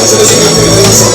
Thank you.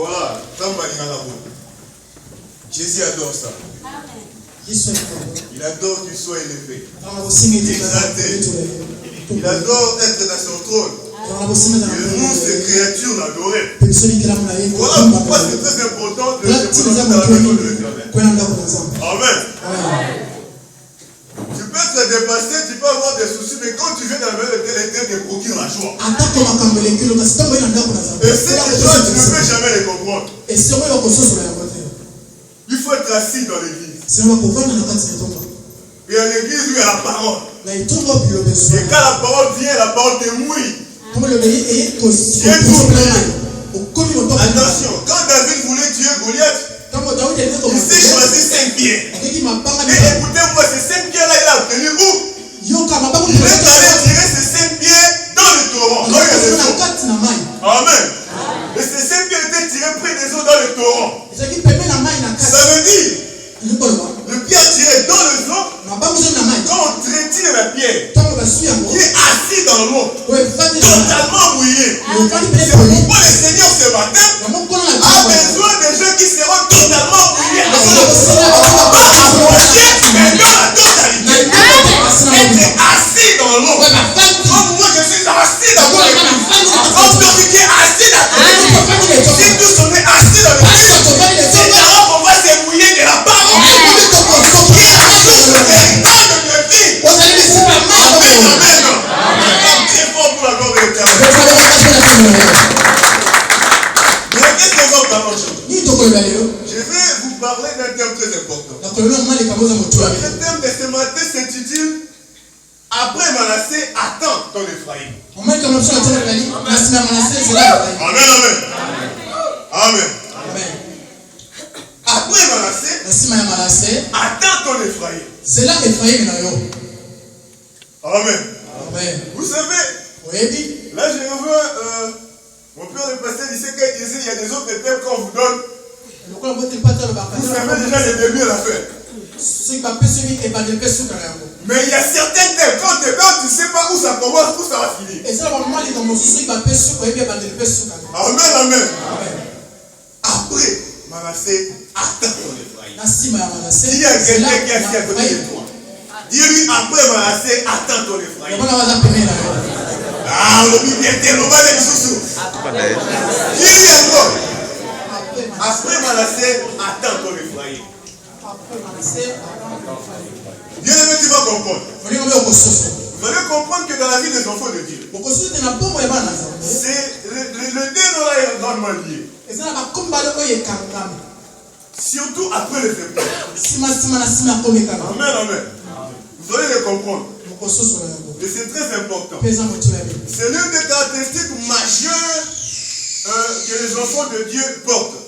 Voilà, Jésus adore ça. Il adore qu'il soit élevé. Exalté. Il adore être dans son trône. Et nous, ces créatures, l'adorer. Voilà pourquoi c'est très important de se prononcer dans la maison de l'Éternel. Amen. Tu peux être dépassé, tu peux avoir des soucis, mais quand tu viens dans la maison de l'Éternel, te procure la joie. Et ces joies, tu ne peux jamais les comprendre. Il faut être assis dans l'église. Et à l'église, il y a la parole. Et quand la parole vient, la parole te mouille. Attention, quand David voulait tuer Goliath, il s'est choisi 5 pierres. Et écoutez-moi, ces 5 pierres-là, il a obtenu où? Il est allé tirer ces 5 pierres dans le torrent. Amen. Et ces 5 pierres étaient tirées près des eaux dans le torrent. Ça veut dire, le pierre tiré dans le eau, quand on trétine la pierre, qui est assis dans l'eau, totalement mouillé. C'est pourquoi le Seigneur ce matin a besoin de gens qui seront totalement mouillés. Pas à moitié, mais dans la totalité. Être assis dans l'eau. Comme moi je suis assis dans l'église. Comme celui qui est assis dans l'église. Si tous on est assis dans l'église, c'est alors qu'on va se mouiller de la parole. Qui est la source véritable de vie. Amen. Très fort pour la gloire de l'Éternel. Mais qu'est-ce que vous parlez? Je vais vous parler d'un thème très important. Le thème de ce matin s'intitule Après Manassé, attends ton Ephraïm. Amen. Après Manassé, attends ton Ephraïm. Amen. Vous savez, là je revois mon père le pasteur disait qu'il y a des autres thèmes qu'on vous donne. Vous savez déjà les débuts à la fin. Mais il y a certains thèmes, quand tu es là, tu ne sais pas où ça commence, où ça va finir. Amen. Après Manassé, attends ton Ephraïm. Il y a quelqu'un qui est assis à côté de toi. Dis-lui après Manassé, attends ton Ephraïm. Ah, le Bible est tellement mal des sous. Dis-lui encore. Après Manassé, attends ton Ephraïm. Bien aimé, tu vas comprendre. Vous allez comprendre que dans la vie des enfants de Dieu, c'est le dénora est grandement lié. Surtout après le septembre. Amen. Vous allez le comprendre. Et c'est très important. C'est l'une des caractéristiques majeures que les enfants de Dieu portent.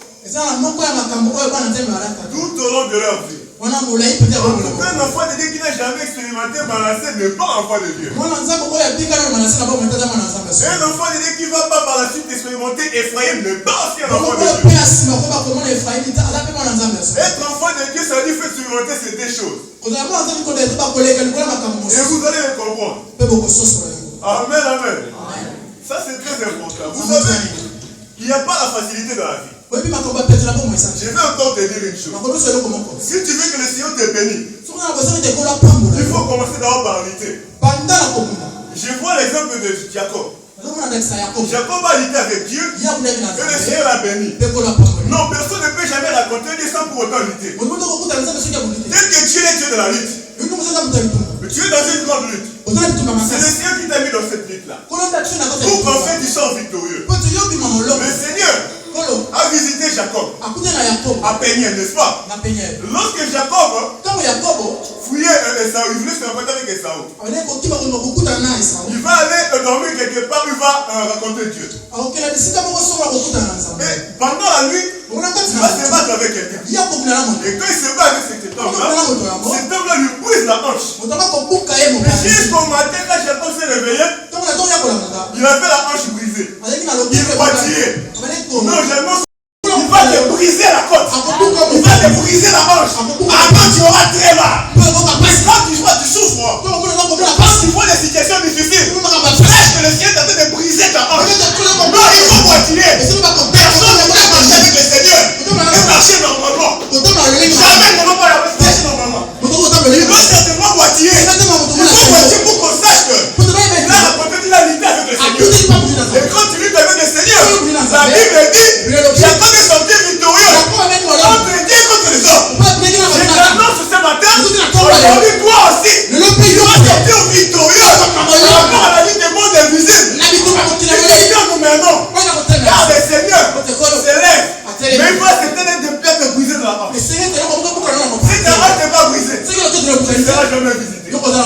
Tout au long de leur vie. Un enfant de Dieu qui n'a jamais expérimenté Manassé n'est pas un enfant de Dieu. Un enfant de Dieu qui ne va pas par la suite expérimenter Ephraïm n'est pas aussi un enfant de Dieu. Être enfant de Dieu, ça veut dire qu'il faut expérimenter ces deux choses. Et vous allez le comprendre. Amen. Ça c'est très important. Vous savez, il n'y a pas la facilité dans la vie. Je vais encore te dire une chose. Si tu veux que le Seigneur te bénisse, il faut commencer d'abord par lutter. Je vois l'exemple de Jacob. Jacob a lutté avec Dieu et le Seigneur l'a béni. Non, personne ne peut jamais raconter Dieu sans pour autant lutter. Dès que tu es de la lutte, tu es dans une grande lutte. C'est le Seigneur qui t'a mis dans cette lutte-là. Pour qu'en fait tu sors victorieux. Le Seigneur a visité Jacob à Péniel, n'est-ce pas? Lorsque Jacob fouillait Esaü, il voulait se rencontrer avec Esaü. Il va aller dormir quelque part, il va raconter Dieu. Et pendant la nuit, il va se battre avec quelqu'un. Et quand il se bat avec cet homme-là lui brise la hanche. Et jusqu'au matin, quand Jacob s'est réveillé, il avait la hanche brisée. Il va tirer. Non, il va te briser la côte. Il va te briser la hanche. Avant, tu auras très mal. Parce que quand tu vois, tu souffres. Parce qu'il faut des situations difficiles. Sache que le ciel est en train de briser ta hanche. Non, il faut continuer. Personne ne peut marcher avec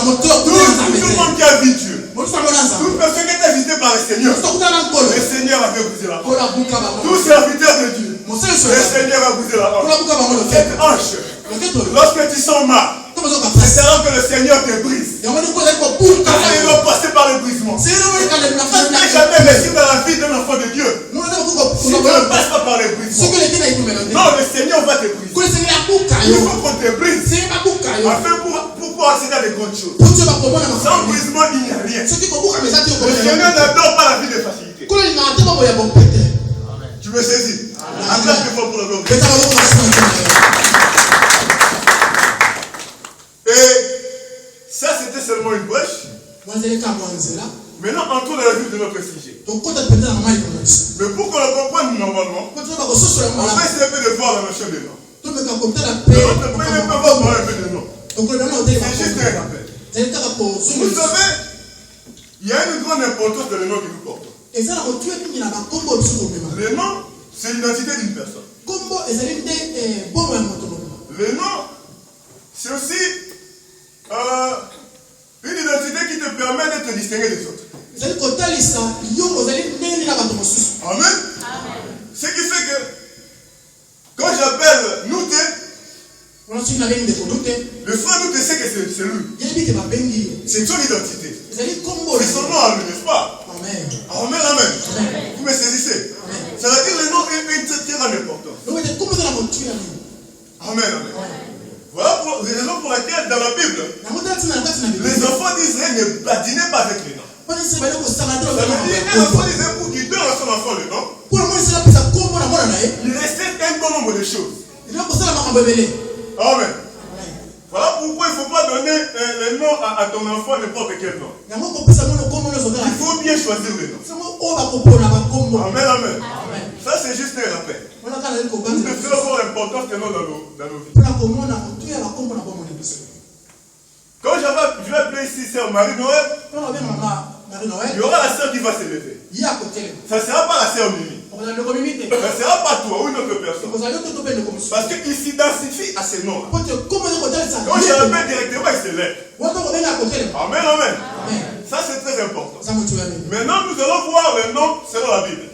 le monde qui a vu Dieu, toute personne qui était visitée par le Seigneur a fait bouger la porte. Tout serviteur de Dieu, le Seigneur a bousé la porte. Cette hanche, lorsque tu sens mal, c'est alors que le Seigneur te brise. Il doit passer par le brisement. Tu n'as jamais réussi dans la vie d'un enfant de Dieu si tu ne passes pas par le brisement. Non, le Seigneur va te briser. Il faut qu'on te brise afin pour pouvoir accéder à des grandes choses. Sans brisement, il n'y a rien. Le Seigneur n'adore pas la vie de facilité. Tu me saisis? Acclame plus fort pour le gloire. Et ça, c'était seulement une brèche. Maintenant, entrons dans la vie de notre sujet. Mais pour qu'on le comprenne normalement, on va essayer de voir la notion de nom. Notre premier point va voir un peu de nom. C'est juste un rappel. Vous savez, il y a une grande importance dans le nom que nous portons. Le nom, c'est l'identité d'une personne. Le nom, c'est aussi une identité qui te permet de te distinguer des autres. Amen. Ce qui fait que quand j'appelle Nouté, le frère Nouté sait que c'est lui. C'est son identité. C'est son nom à lui, n'est-ce pas? Amen. Amen, amen. Vous me saisissez? Ça veut dire que le nom est une très grande importance. Amen, amen. Voilà la raison pour laquelle dans la Bible, les enfants d'Israël ne badinaient pas avec les noms. Ça veut dire qu'un enfant d'Israël, pour qu'il donne à son enfant le nom, il restait un bon nombre de choses. Amen. Voilà pourquoi il ne faut pas donner le nom à ton enfant n'importe quel nom. Il faut bien choisir le nom. Amen, amen. Ça, c'est juste un rappel. Nous devons avoir l'importance des noms dans nos vies. Quand je vais appeler ici sœur Marie-Noël, il y aura la sœur qui va se lever. Ça ne sera pas la sœur Mimi. Ça ne sera pas toi ou une autre personne. Parce qu'il s'identifie à ces noms. Quand je l'appelle directement, il se lève. Amen, amen. Ça, c'est très important. Maintenant, nous allons voir le nom selon la Bible.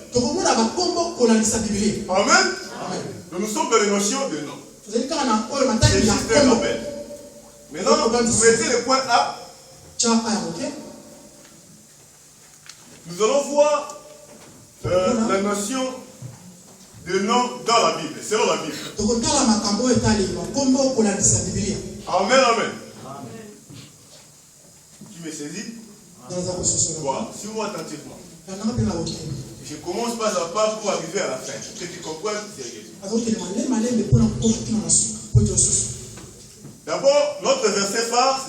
Amen. Nous sommes dans les notions de nom. C'est juste un rappel. Maintenant, vous mettez le point A. Nous allons voir la notion de nom dans la Bible, selon la Bible. Amen, amen. Tu me saisis? Voilà, suis-moi attentivement. Je commence pas à pas pour arriver à la fin. Que tu comprennes sérieusement. D'abord, notre verset phare,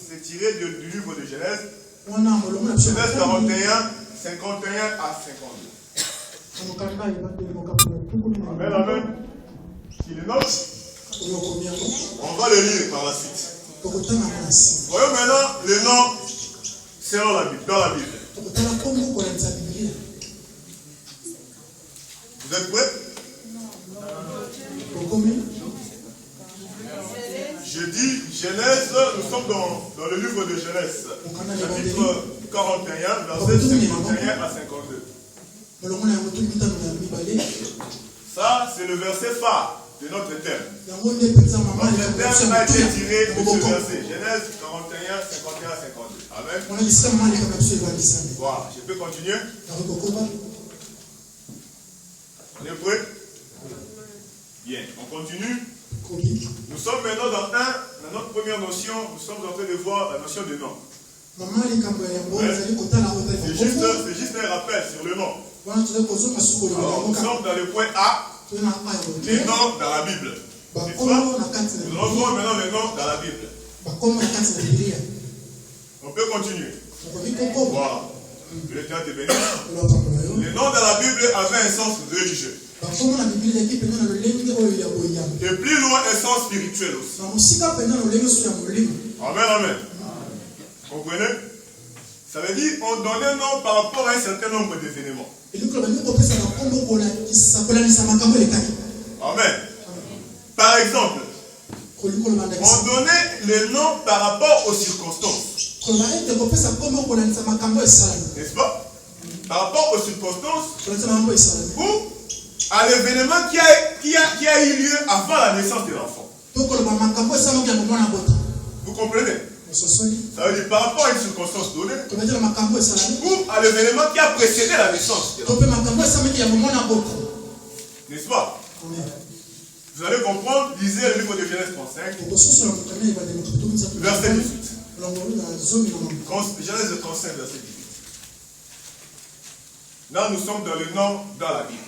c'est tiré du livre de Genèse. Genèse 41, 51 à 52. Amen, amen. Qui le note? On va le lire par la suite. Voyons maintenant le nom selon la Bible, dans la Bible. Vous êtes prêts? Je dis Genèse, nous sommes dans le livre de Genèse, chapitre 41, verset 51 à 52. Ça, c'est le verset phare de notre thème. Notre thème a été tiré de ce verset, Genèse 41, 51 à 52. Amen. Voilà, je peux continuer? On est prêts? Bien, on continue. Nous sommes maintenant dans notre première notion, nous sommes en train de voir la notion de nom. C'est juste un rappel sur le nom. Alors, nous sommes dans le point A, les noms dans la Bible. Nous allons voir maintenant les noms dans la Bible. On peut continuer. Voilà. Que le temps te bénisse. Les noms dans la Bible avaient un sens religieux. Et plus loin, un sens spirituel aussi. Amen, amen. Comprenez? Ça veut dire qu'on donne un nom par rapport à un certain nombre d'événements. Amen. Par exemple, On donnait le nom par rapport aux circonstances. N'est-ce pas? Par rapport aux circonstances ou à l'événement qui a eu lieu avant la naissance de l'enfant. Vous comprenez? Ça veut dire par rapport à une circonstance donnée ou à l'événement qui a précédé la naissance de l'enfant. N'est-ce pas? Vous allez comprendre, lisez le livre de Genèse 35, verset 18. Genèse 35, verset 18. Là, nous sommes dans le nom dans la Bible.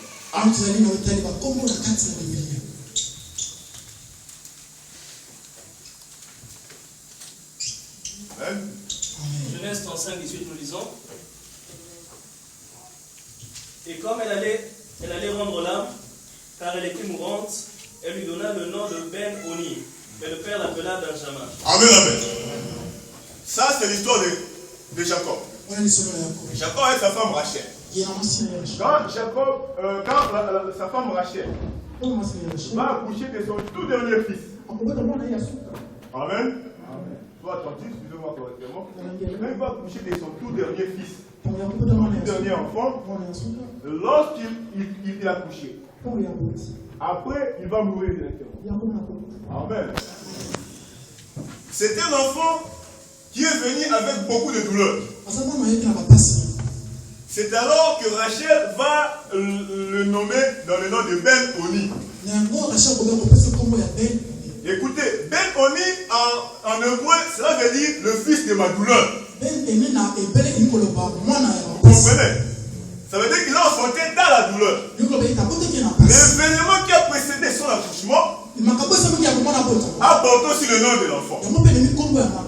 Amen. Genèse 35, 18, nous lisons. Et comme elle allait rendre l'âme, car elle était mourante, elle lui donna le nom de Ben-Oni. Mais le père l'appela Benjamin. Amen, amen. Ça, c'est l'histoire de Jacob. Jacob et sa femme Rachel. Quand sa femme Rachel va accoucher de son tout dernier fils. Amen. Soit attentif, excusez-moi correctement. Quand il va accoucher de son tout dernier fils, son tout dernier enfant, lorsqu'il a couché, après, il va mourir directement. Amen. C'est un enfant qui est venu avec beaucoup de douleur. C'est alors que Rachel va le nommer dans le nom de Ben-Oni. Écoutez, Ben-Oni en hébreu, cela veut dire le fils de ma douleur. Vous comprenez? Ça veut dire qu'il a enfanté dans la douleur. L'événement qui a précédé son accouchement a porté aussi le nom de l'enfant.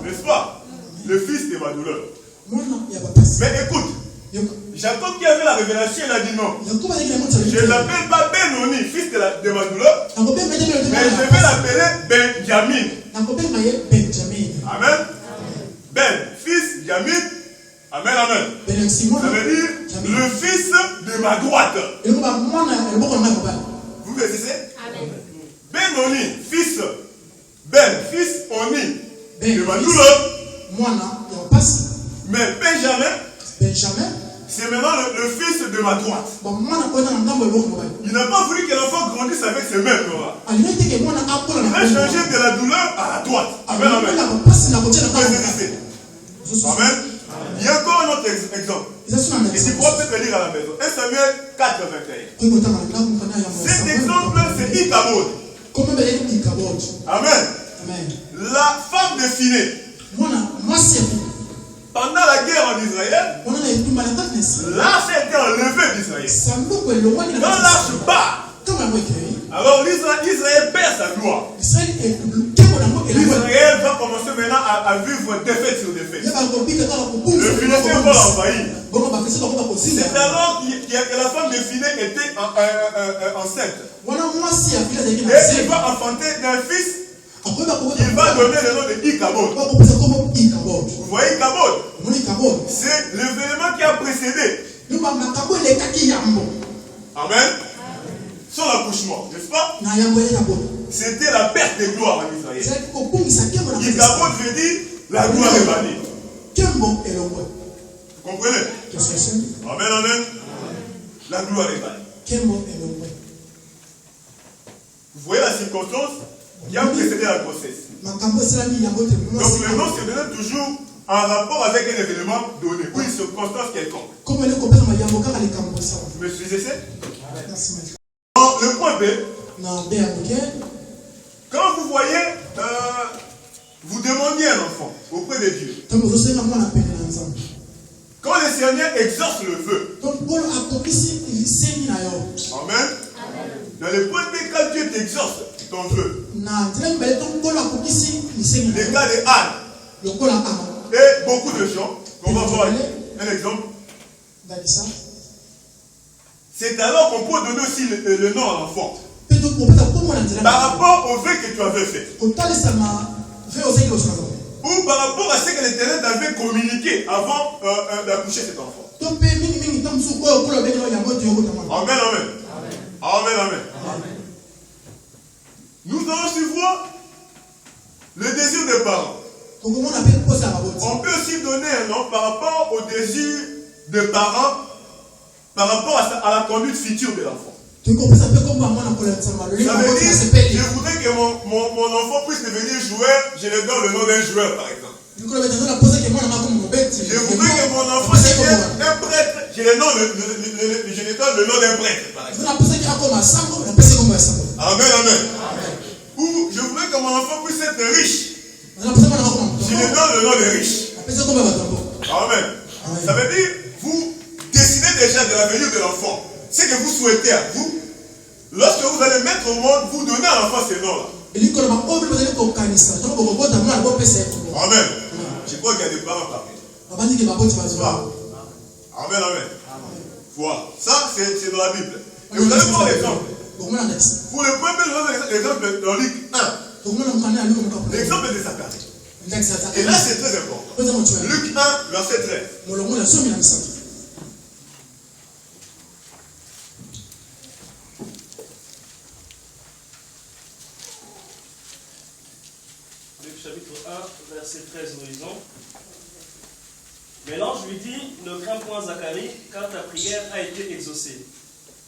N'est-ce pas? Le fils de ma douleur. Mais écoute, Jacob qui avait la révélation, il a dit non. Je ne l'appelle pas Ben-Oni, fils de ma douleur, mais je vais l'appeler Benjamin. Amen. Ben, fils, Jamin. Amen, amen. Ça veut dire le fils de ma droite. Vous connaissez? Ben-Oni, fils. Ben, fils Oni de ma douleur. Mais Benjamin, c'est maintenant le fils de ma droite. Il n'a pas voulu que l'enfant grandisse avec ses mains. Il a changé de la douleur à la droite. Amen, amen. Amen. Il y a encore un autre exemple. Et tu pourras peut-être lire à la maison. 1 Samuel 4, 21. Cet exemple, c'est Ichabod. Amen. La femme de Phiné. Pendant la guerre en Israël, l'arche a été enlevée d'Israël. Quand l'arche part, alors Israël perd sa gloire. Israël va commencer maintenant à vivre défaite sur défaite. Le Philistin va l'envahir. C'est alors que la femme de Phiné était enceinte. Et il va enfanter d'un fils. Il va donner le nom de Ichabod. Vous voyez Ichabod? C'est l'événement qui a précédé. Amen. Son accouchement, n'est-ce pas? C'était la perte de gloire en Israël. Ichabod veut dire la gloire est bannie. Vous comprenez? Amen, amen. La gloire est bannie. Vous voyez la circonstance qui a précédé la grossesse. Donc le nom se donne toujours en rapport avec un événement donné ou une circonstance quelconque. Vous me suivez? Le point B. Quand vous voyez, vous demandiez un enfant auprès de Dieu. Quand le Seigneur exauce le vœu. Amen. Dans le point B, quand Dieu t'exauce ton vœu. Le cas de Anne. Et beaucoup de gens. On va voir un exemple. C'est alors qu'on peut donner aussi le nom à l'enfant. Par rapport au vœu que tu avais fait. Ou par rapport à ce que l'Éternel t'avait communiqué avant d'accoucher cet enfant. Amen, amen. Amen, amen. Nous allons aussi voir des parents. On peut aussi donner un nom par rapport au désir des parents, par rapport à la conduite future de l'enfant. Ça veut dire, je voudrais que mon enfant puisse devenir joueur, je lui donne le nom d'un joueur par exemple. Je voudrais que mon enfant devienne un prêtre, je lui donne le nom d'un prêtre par exemple. Amen, amen. Ou je voudrais que mon enfant puisse être riche. Je lui donne le nom de riche. Amen. Ça veut dire, vous décidez déjà de l'avenir de l'enfant. Ce que vous souhaitez à vous. Lorsque vous allez mettre au monde, vous donnez à l'enfant ces noms-là. Amen. Je crois qu'il y a des parents parmi. Amen, amen. Voilà. Ça, c'est dans la Bible. Et vous allez voir l'exemple. Pour le premier exemple dans Luc 1. L'exemple de Zacharie. Et là, c'est très important. Luc 1, verset 13. Luc chapitre 1, verset 13, nous lisons. Mais l'ange lui dit, ne crains point Zacharie, car ta prière a été exaucée.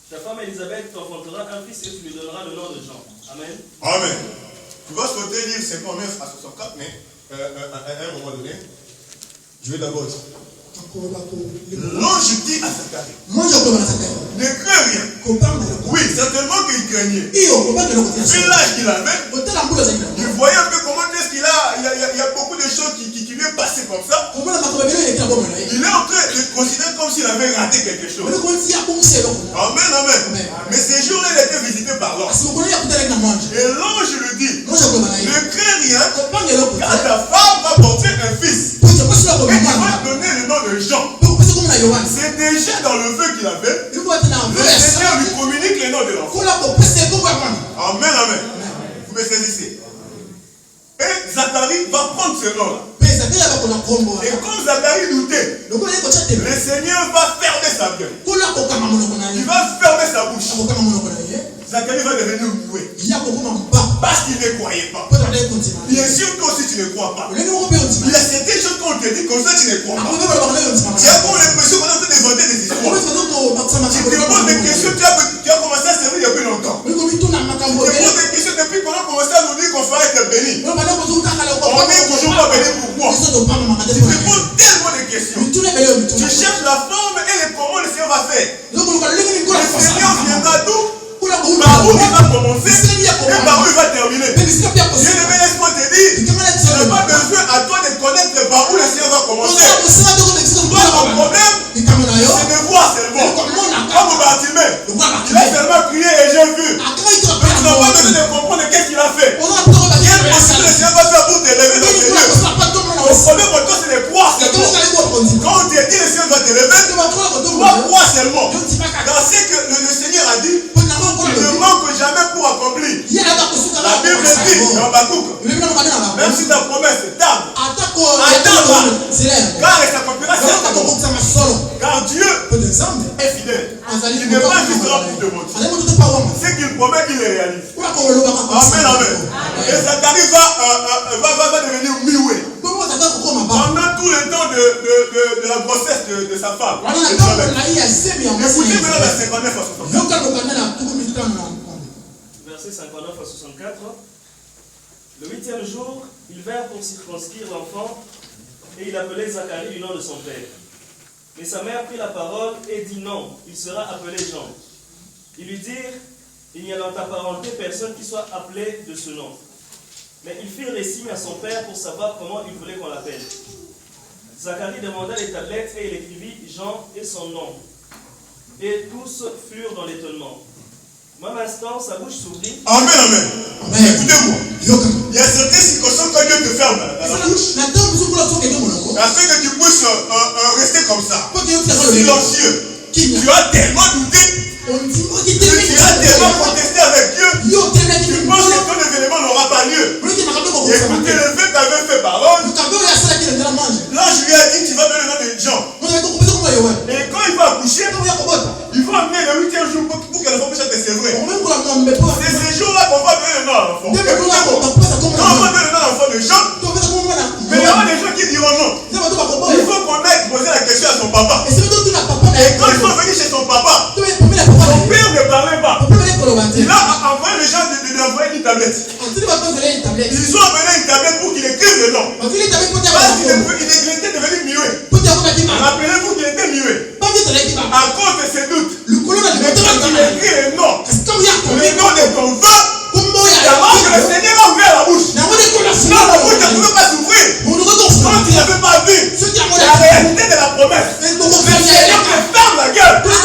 Ta femme Élisabeth t'enfantera un fils et tu lui donneras le nom de Jean. Amen. Amen. Tu vas souhaiter lire 59 à 64, mais à un moment donné, je vais d'abord dire. L'ange dit à Zacharie, ne crains rien. Oui, certainement qu'il craignait. Vu l'âge qu'il avait, il voyait un peu comment est-ce qu'il a. Il y a beaucoup de choses qui lui est passé comme ça. Il est en train de considérer comme s'il avait raté quelque chose. Amen, amen. Mais ces jours-là, il a été visité par l'ange. Et l'ange lui dit, ne crains rien, car ta femme va porter un fils. Et tu vas donner le nom de Jean. C'est déjà dans le vœu qu'il avait. Le Seigneur lui communique le nom de l'enfant. Amen, amen. Vous me saisissez. Et Zacharie va prendre ce nom-là. Et comme Zacharie doutait, le Seigneur va fermer sa gueule. Il va fermer sa bouche. Zacharie va devenir muet. Parce qu'il ne croyait pas. Bien sûr que si tu ne crois pas, il y a certaines choses qu'on te dit comme ça, tu ne crois pas. Tu as comme l'impression qu'on est en train d'inventer des histoires. Tu te poses des questions, tu as commencé à servir depuis longtemps. Tu te poses des questions depuis qu'on a commencé à nous dire qu'on fera être béni. On n'est toujours pas béni. Pourquoi? Tu te poses tellement de questions. Tu cherches la forme et comment le Seigneur va faire. Le Seigneur viendra d'où? Par où il va commencer et par où il va terminer. Bien aimé, laisse-moi te dire, tu n'as pas besoin à toi de connaître par où le Seigneur va commencer. Toi, ton problème, c'est de voir seulement. Comme Bartimée, il a seulement crié et j'ai vu. Mais tu n'as pas besoin de comprendre qu'est-ce qu'il a fait. Quelle possibilité le Seigneur va faire pour t'élever dans tes yeux. Le problème pour toi, c'est de croire seulement. Quand on te dit le Seigneur va t'élever, toi crois seulement. Dans ce que le Seigneur a dit, il ne manque jamais pour accomplir. La Bible dit dans Habakkuk, même si ta promesse tarde, attends-la, car elle s'accomplira certainement. Car Dieu est fidèle. Il n'est pas juste là pour te montrer. Ce qu'il promet, il le réalise. Amen, amen. Et Zacharie va devenir mioué. Pendant tout le temps de la grossesse de sa femme. Écoutez maintenant la 59 à 64. Verset 59 à 64. Le 8e jour, ils vinrent pour circonscrire l'enfant et il appelait Zacharie du nom de son père. Mais sa mère prit la parole et dit non, il sera appelé Jean. Ils lui dirent, il n'y a dans ta parenté personne qui soit appelé de ce nom. Mais ils firent les signes à son père pour savoir comment il voulait qu'on l'appelle. Zacharie demanda les tablettes et il écrivit Jean et son nom. Et tous furent dans l'étonnement. Même instant, sa bouche s'ouvrit. Amen, amen. Écoutez-moi. Il y a certaines circonstances quand Dieu te ferme la bouche. Afin que tu puisses rester comme ça. Silencieux. Tu as tellement douté. Tu as tellement protesté avec Dieu. Tu penses que ton événement n'aura pas lieu. Écoutez, le fait qu'avait fait parole. Là, je lui ai dit, tu vas donner le nom de Jean. Et quand il va accoucher, il faut amener le 8e jour pour que l'enfant puisse être sévré. C'est ce jour-là qu'on va donner le nom à l'enfant. Quand on va donner le nom à l'enfant de Jean, Il a envoyé les gens de lui envoyer une tablette. Ils ont amené une tablette pour qu'il écrive le nom. Parce qu'il était devenu muet. Rappelez-vous qu'il était muet. À cause de ses doutes. Il écrit le nom. Le nom de ton vœu. Alors que le Seigneur a ouvert la bouche. Non, la bouche ne pouvait pas s'ouvrir. Quand il n'avait pas vu la réalité de la promesse, le Seigneur te ferme la gueule pour que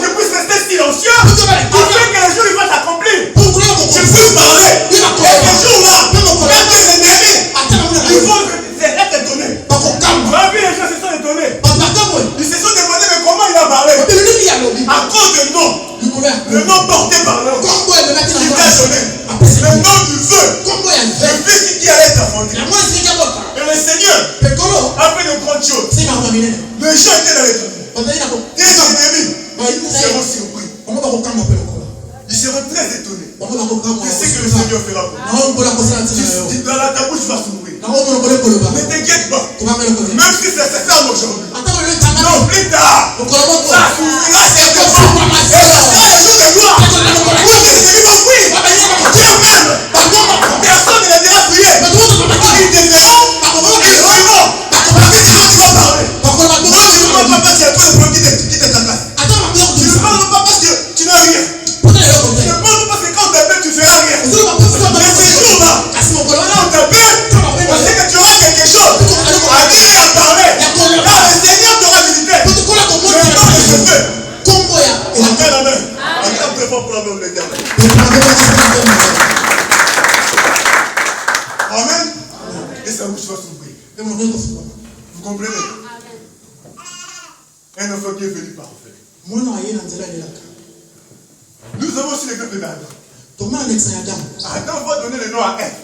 tu puisses rester silencieux afin que le jour il va s'accomplir. Tu peux parler. Et le jour-là, même les ennemis, ils vont être étonnés. Tu as vu, les gens se sont étonnés. Ils se sont demandé mais comment il a parlé. À cause du nom. Le nom porté par l'homme. Qui t'a donné. Le nom du feu. Le fils qui allait t'affronter. Et le Seigneur a fait de grandes choses. Les gens étaient dans l'étonnement. Tes ennemis seront surpris. Ils seront très étonnés. C'est ce que le Seigneur fera pour nous. Dans ta bouche va s'ouvrir. Ne t'inquiète pas. Même si ça se ferme aujourd'hui. Non, plus tard. Ça s'ouvrira quelque part. Et ça sera un jour de gloire. Où tes ennemis vont fuir. Dieu-même. Personne ne les dira prier. Ils te verront. Ils fuiront. Parce que quand tu vas parler. Non, tu ne parles pas parce qu'il y a trop de problèmes qui te tracassent. Tu ne parles pas parce que tu n'as rien. Tu ne parles pas parce que quand on t'appelle, tu ne feras rien. Mais ces jours-là, quand on t'appelle, on sait que tu auras quelque chose à dire et à parler. Car le Seigneur t'aura visité. Le nom de ce feu. Amen, amen. Amen, très fort pour la nom de l'Éternel. Amen. Et sa bouche va s'ouvrir. Vous comprenez? Un enfant qui est venu par fait. Nous avons aussi l'exemple d'Adam. Adam va donner le nom à Ève.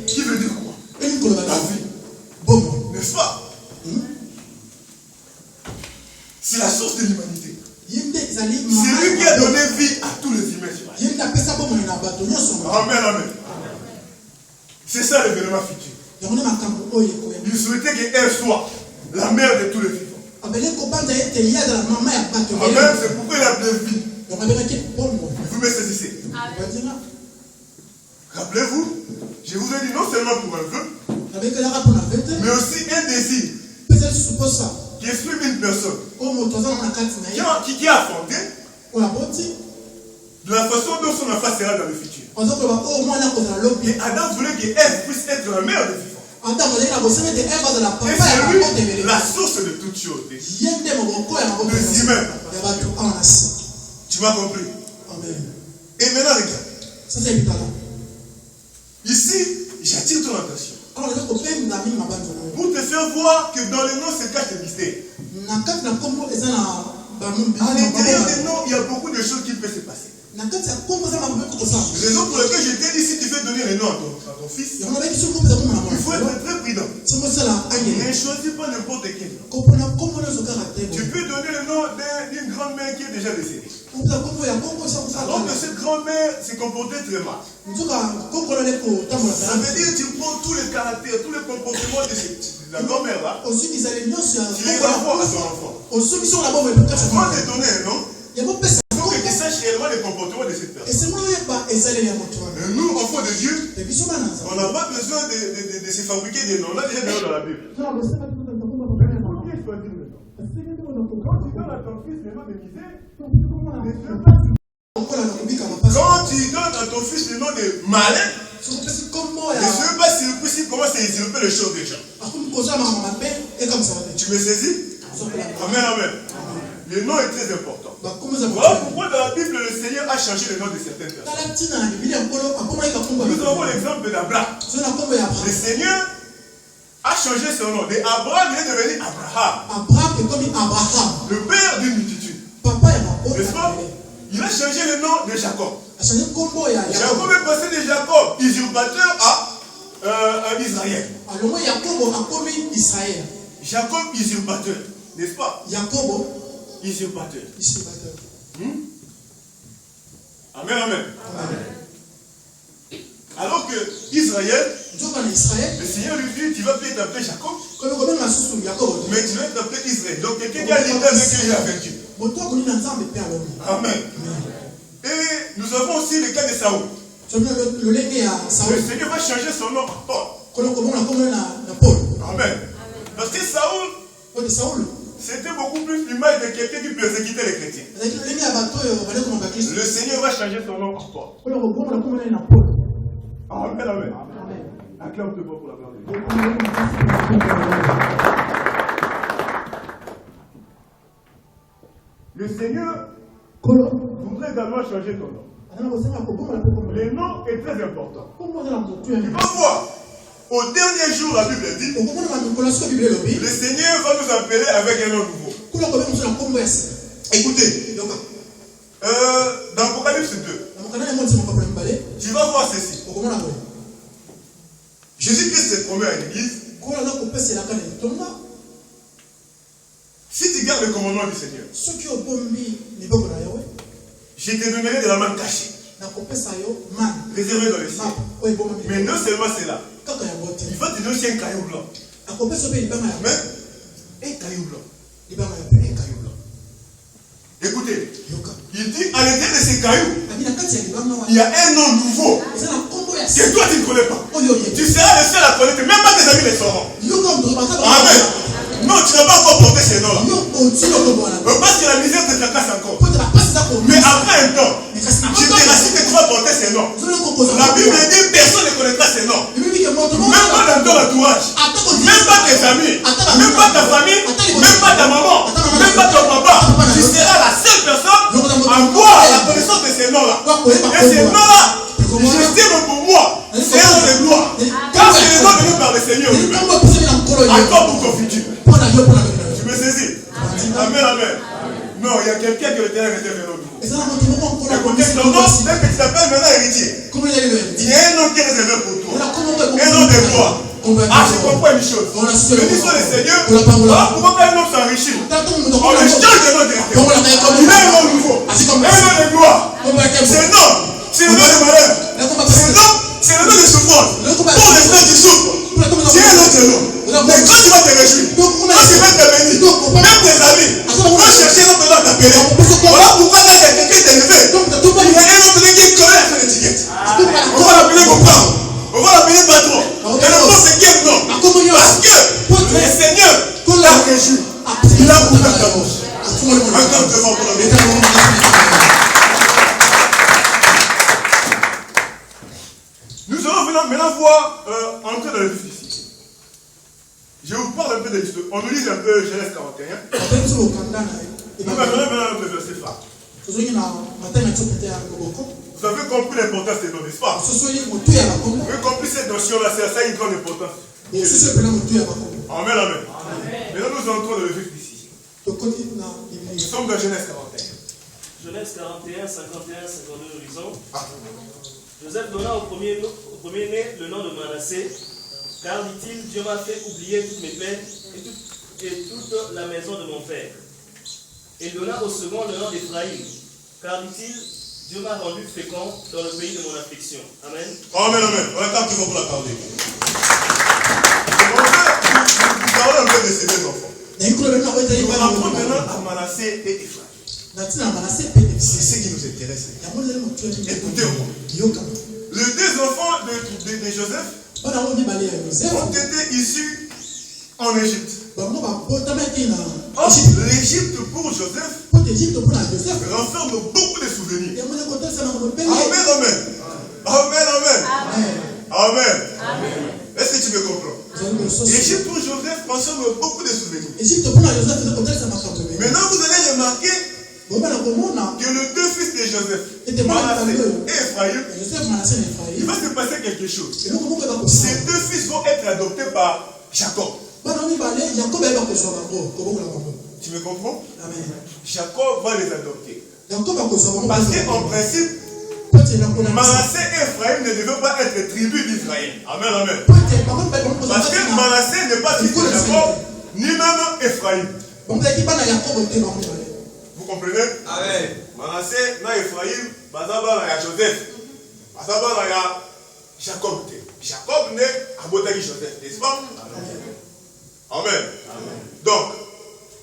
Qui veut dire quoi? La vie. N'est-ce pas? C'est la source de l'humanité. C'est lui qui a donné vie à tous les humains. Amen, amen. C'est ça l'événement futur. Il souhaitait qu'Ève soit la mère de tous les vivants. Amen, c'est pourquoi il a appelé vie. Vous me saisissez. Rappelez-vous, je vous ai dit non seulement pour un vœu, mais aussi un désir qui exprime une personne qui a affronté de la façon dont son enfant sera dans le futur. Et Adam voulait qu'Ève puisse être la mère des vivants. Et c'est lui la source de toutes choses. Des humains. Tu m'as compris? Et maintenant regarde. Ici, j'attire ton attention. Pour te faire voir que dans le nom se cache le mystère. À l'intérieur des noms, il y a beaucoup de choses qui peuvent se passer. Raison pour laquelle je t'ai dit, si tu veux donner le nom à ton fils, il faut être très prudent. Ne choisis pas n'importe quel nom. Tu peux donner le nom d'une grand-mère qui est déjà décédée. Alors que cette grand-mère s'est comportée très mal. Ça veut dire que tu prends tous les caractères, tous les comportements de la grand-mère-là, tu les renvoies à son enfant. Avant de donner un nom, il faut que tu saches réellement les comportements de cette personne. Et nous, enfants de Dieu, on n'a pas besoin de se fabriquer des noms. On a déjà des noms dans la Bible. Quand tu donnes à ton fils le nom de misère, quand tu donnes à ton fils le nom de malin, ne sois pas surpris s'il commence à usurper les choses des gens. Tu me saisis? Amen, amen. Le nom est très important. Voilà pourquoi dans la Bible, le Seigneur a changé le nom de certaines personnes. Nous avons l'exemple d'Abraham. Le Seigneur a changé son nom. De Abraham, il est devenu Abraham. Le père d'une multitude. N'est-ce pas? Il a changé le nom de Jacob. Jacob est passé de Jacob, usurpateur, à Israël. Jacob, usurpateur. N'est-ce pas? Usurpateur. Amen, amen. Alors que Israël, le Seigneur lui dit, tu vas plus t'appeler Jacob, mais tu vas t'appeler Israël. Donc quelqu'un qui a l'idée avec qui il a vaincu. Amen. Et nous avons aussi le cas de Saoul. Le Seigneur va changer son nom par Paul. Amen. Parce que Saoul, c'était beaucoup plus l'image de quelqu'un qui persécutait les chrétiens. Le Seigneur va changer son nom par Paul. Amen, amen. Acclame-toi pour la gloire de Dieu. Le Seigneur voudrait également changer ton nom. Le nom est très important. Tu vas voir, au dernier jour, la Bible dit, le Seigneur va nous appeler avec un nom nouveau. Écoutez, dans Apocalypse 2, tu vas voir ceci. Jésus-Christ se promet à l'église. Si tu gardes le commandement du Seigneur, je te donnerai de la manne cachée, réservée dans les cieux. Mais non seulement cela, il va te donner aussi un caillou blanc. Mais un caillou blanc. Écoutez, il dit à l'intérieur de ces cailloux, il y a un nom nouveau que toi tu ne connais pas. Tu seras le seul à connaître, même pas tes amis les sauront. Amen. Non, tu n'as pas encore porté ces noms-là. Parce que la misère te tracasse encore. Mais après un temps, je te rassure que tu vas porter ces noms. La Bible dit personne ne connaîtra ces noms. Même pas dans ton entourage. Même pas tes amis. Même pas ta famille. Même pas ta maman. Même pas ton papa. Tu seras la seule personne à voir la connaissance de ces noms-là. Et ces noms-là, j'estime pour moi, c'est un nom de gloire. Car c'est le nom donné par le Seigneur lui-même. Encore pour ton futur. Tu me saisis? Amen, amen. Non, il y a quelqu'un qui est réservé un nom nouveau. Écoutez, ton nom, même que tu t'appelles maintenant héritier. Il y a un nom qui est réservé pour toi. Un nom de gloire. Ah, je comprends une chose. Le dis sur le Seigneur, pourquoi un homme s'enrichit? On le change de nom directement. Il a un nom nouveau. Un nom de gloire. C'est nom. C'est le nom de malheur. C'est le nom de souffrance. Pour les gens qui souffrent, tu es un autre nom. Mais quand tu vas te réjouir, quand tu vas te bénir, même tes amis vont chercher un autre nom à t'appeler. Voilà pourquoi là, il y a quelqu'un qui est élevé. Il y a un autre qui est collé à son étiquette. On va l'appeler copain. On va l'appeler patron. Et le nom, c'est quel nom? Parce que le Seigneur l'a réjoui. Il a ouvert ta bouche. Encore devant pour la Nous allons maintenant voir entrer dans le vif ici. Je vous parle un peu de l'histoire. On nous lit un peu Genèse 41. Nous allons maintenant le verset phare. Vous avez compris l'importance des noms, n'est-ce pas? Vous avez compris cette notion-là, ça a une grande importance. Amen, amen. Maintenant nous entrons dans le vif ici. Nous sommes dans Genèse 41. Genèse 41, 51, 52, nous lisons. Joseph donna au premier-né le nom de Manassé, car dit-il, Dieu m'a fait oublier toutes mes peines et toute la maison de mon père. Et il donna au second le nom d'Éphraïm, car dit-il, Dieu m'a rendu fécond dans le pays de mon affliction. Amen. Amen, amen. On attend toujours pour l'accorder. Nous parlons un peu de ces deux enfants. On va apprendre maintenant à Manassé et Éphraïm. C'est ce qui nous intéresse. Écoutez-moi. Les deux enfants de Joseph ont été issus en Égypte. Or, l'Égypte pour Joseph renferme beaucoup de souvenirs. Amen, amen. Amen, amen. Amen. Est-ce que tu me comprends? L'Égypte pour Joseph renferme beaucoup de souvenirs. Maintenant, vous allez remarquer que les deux fils de Joseph, Manassé et Ephraïm, il va se passer quelque chose. Ces deux fils vont être adoptés par Jacob. Tu me comprends? Jacob va les adopter. Parce qu'en principe, Manassé et Ephraïm ne devaient pas être tribus d'Israël. Amen, amen. Parce que Manassé n'est pas fils de Jacob, ni même Ephraïm. Vous comprenez? Amen. Manassé, na Ephraïm, Bazaba na Joseph. Bazaba na Jacob. Jacob naît à Botaki Joseph, n'est-ce pas? Amen. Amen. Donc,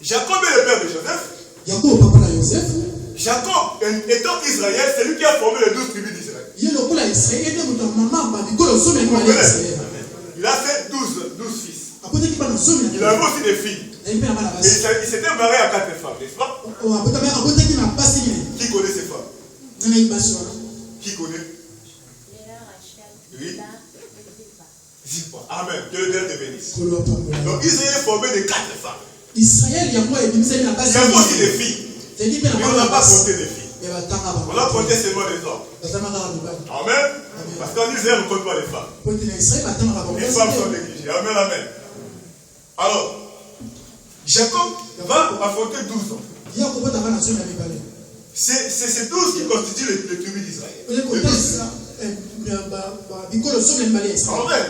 Jacob est le père de Joseph. Jacob, étant Israël, c'est lui qui a formé les 12 tribus d'Israël. Il a fait 12 fils. Il avait aussi des filles. Et il s'était marié à 4 femmes, n'est-ce pas? Qui connaît ces femmes? Qui connaît? Oui. Amen. Que le Dieu te bénisse. Donc Israël est formé de 4 femmes. Il y a aussi des filles. Mais on n'a pas compté des filles. On a compté seulement les hommes. Amen. Parce qu'en Israël, on ne compte pas les femmes. Les femmes sont négligées. Amen, amen. Alors, Jacob va affronter 12 ans. C'est ces 12 qui constituent les tribus d'Israël. Amen.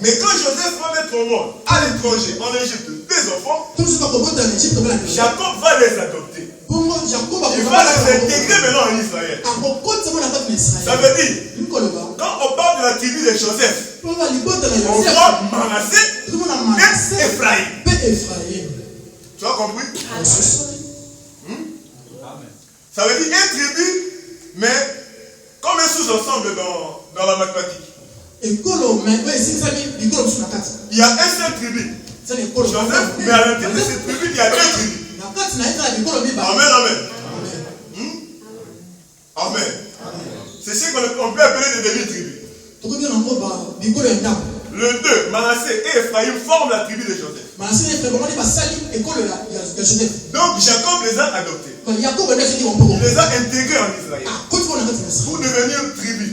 Mais quand Joseph va mettre au monde, à l'étranger, en Égypte, des enfants, Jacob va les adopter. Il va les intégrer maintenant en Israël. Ça veut dire, quand on parle de la tribu de Joseph, on voit Manassé et Ephraïm. Tu as compris? Ça veut dire une tribu, mais comme un sous-ensemble dans la mathématique. Il y a un seul tribu. Joseph, mais à l'intérieur de cette tribu, il y a deux tribus. Amen, amen. Amen. C'est ce qu'on peut appeler des demi-tribus. Le 2, Manassé et Ephraïm forment la tribu de Joseph. Donc Jacob les a adoptés. Il les a intégrés en Israël pour devenir tribu.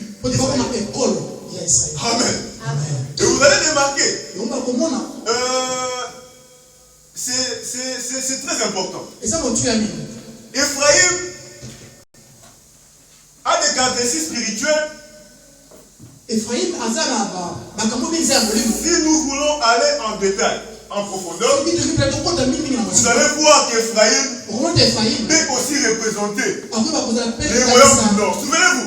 Amen. Et vous allez remarquer, c'est très important. Ephraïm a des caractéristiques spirituelles. Si nous voulons aller en détail, en profondeur, vous allez voir qu'Ephraïm peut aussi représenter les royaumes du Nord. Souvenez-vous,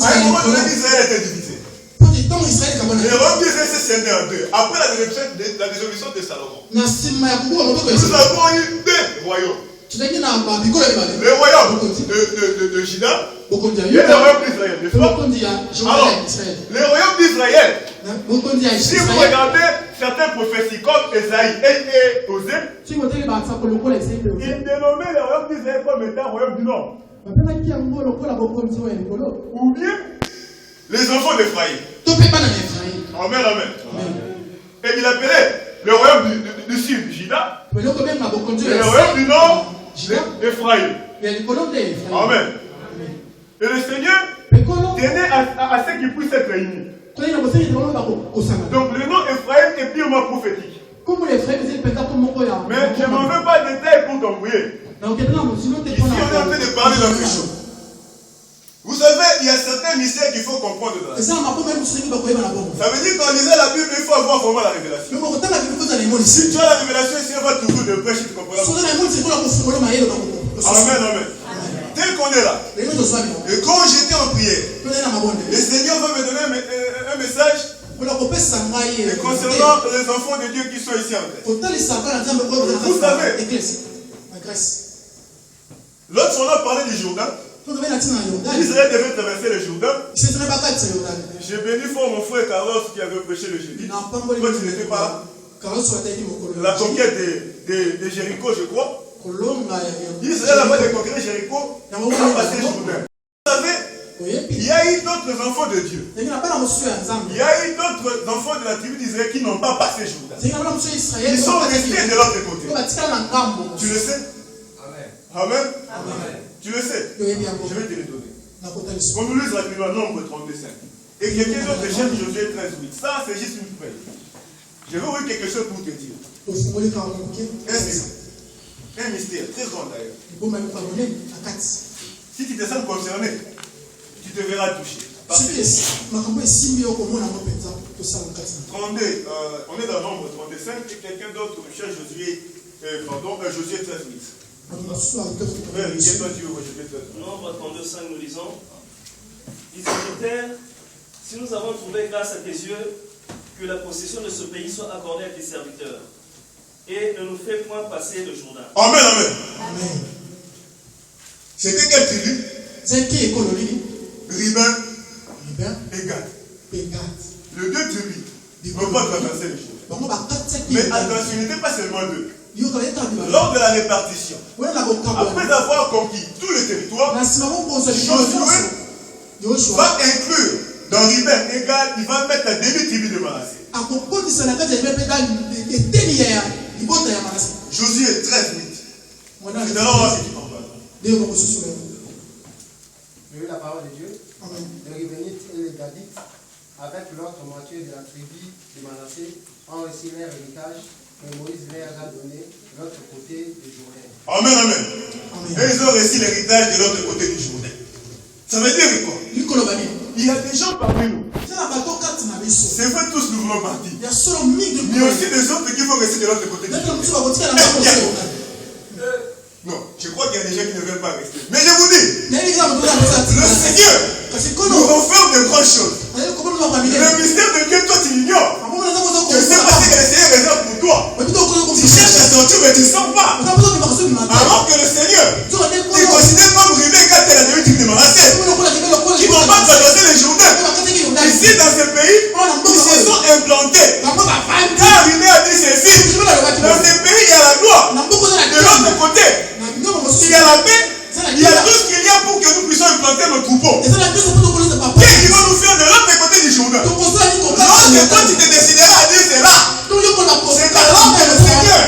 à un moment donné, Israël était divisé. Les royaumes d'Israël s'est scindé en deux. Après la dissolution de Salomon, nous avons eu deux royaumes. Le royaume de Juda et le royaume d'Israël. Alors, le royaume d'Israël, si vous regardez certains prophéties comme Esaïe et Osée, ils dénommaient le royaume d'Israël comme étant le royaume du Nord. Ou bien les enfants d'Ephraïm. Amen, amen. Et il appelait le royaume du sud, Juda, et le royaume du nord, Ephraïm. Amen. Et le Seigneur tenait à ce qu'ils puissent être réunis. Donc le nom Ephraïm est purement prophétique. Mais je n'en veux pas de détails pour t'embrouiller. Ici on est en train de parler d'un quelque chose. Vous savez, il y a certains mystères qu'il faut comprendre dans la Bible. Ça veut dire qu'en lisant la Bible, il faut avoir vraiment la révélation. Si tu as la révélation, ici on va toujours de prêcher, tu comprends. Amen, amen. Tel qu'on est là. Et quand j'étais en prière, le Seigneur va me donner un message concernant les enfants de Dieu qui sont ici en terre. Vous savez, l'autre on a parlé du Jourdain. Israël devait traverser le Jourdain. J'ai béni fort mon frère Carlos qui avait prêché le jeudi. Toi tu n'étais pas là. La conquête de Jéricho, je crois. Israël a pas de conquérir Jéricho. Il a passé le Jourdain. Vous savez, il y a eu d'autres enfants de Dieu. Il y a eu d'autres enfants de la tribu d'Israël qui n'ont pas passé le Jourdain. Ils sont restés de l'autre côté. Tu le sais? Amen. Tu le sais? Je vais te les donner. On nous lise rapidement Nombre 35. Et quelqu'un d'autre cherche Josué 13:8. Ça, c'est juste une feuille. Je vais ouvrir quelque chose pour te dire. Un mystère, très grand d'ailleurs. Si tu te sens concerné, tu te verras touché. 32, on est dans Nombre 35 et quelqu'un d'autre cherche Josué 13:8. Nombre 32:5, nous lisons. Ils ajouèrent, si nous avons trouvé grâce à tes yeux, que la possession de ce pays soit accordée à tes serviteurs, et ne nous fais point passer le Jourdain. Amen, amen. C'était quelle tribu? Ruben et Gad. Les deux tribus ne peuvent pas traverser les choses. Mais attention, il n'était pas seulement deux. Lors de la répartition, après avoir conquis tout le territoire, Josué va inclure dans Ruben et Gad, il va mettre la demi-tribu de Manassé. Josué 13, 8. C'est alors on va se dire. J'ai eu la parole de Dieu. Les Rubénites et les Gadites, avec l'autre moitié de la tribu de Manassé, ont reçu leur héritage, et Moïse leur a donné l'autre côté du Jourdain. Amen, amen. Et ils ont reçu l'héritage de l'autre côté du Jourdain. Ça veut dire quoi? Il y a des gens parmi nous. C'est vrai, tous nous voulons partir. Mais aussi des autres qui vont rester de l'autre côté du Jourdain. Non, je crois qu'il y a des gens qui ne veulent pas rester. Mais je vous dis, le Seigneur nous renferme de grandes choses. Le mystère de Dieu, toi tu l'ignores. Je ne sais pas ce que le Seigneur réserve pour toi. Tu cherches à sortir, mais tu ne sors pas. Alors que le Seigneur te considère comme Ruben quand tu es la demi-tribu de Manassé, qui ne vont pas traverser les Jourdains. Ici, dans ce pays, ils se sont implantés. Car Ruben a dit ceci, dans ce pays, il y a la gloire. De l'autre côté, il y a la paix, il y a tout ce qu'il y a pour que nous puissions implanter nos troupeaux. Qu'est-ce qu'ils vont nous faire de l'autre côté du Jourdain? Lorsque toi tu te décideras à dire c'est là, c'est alors que le Seigneur,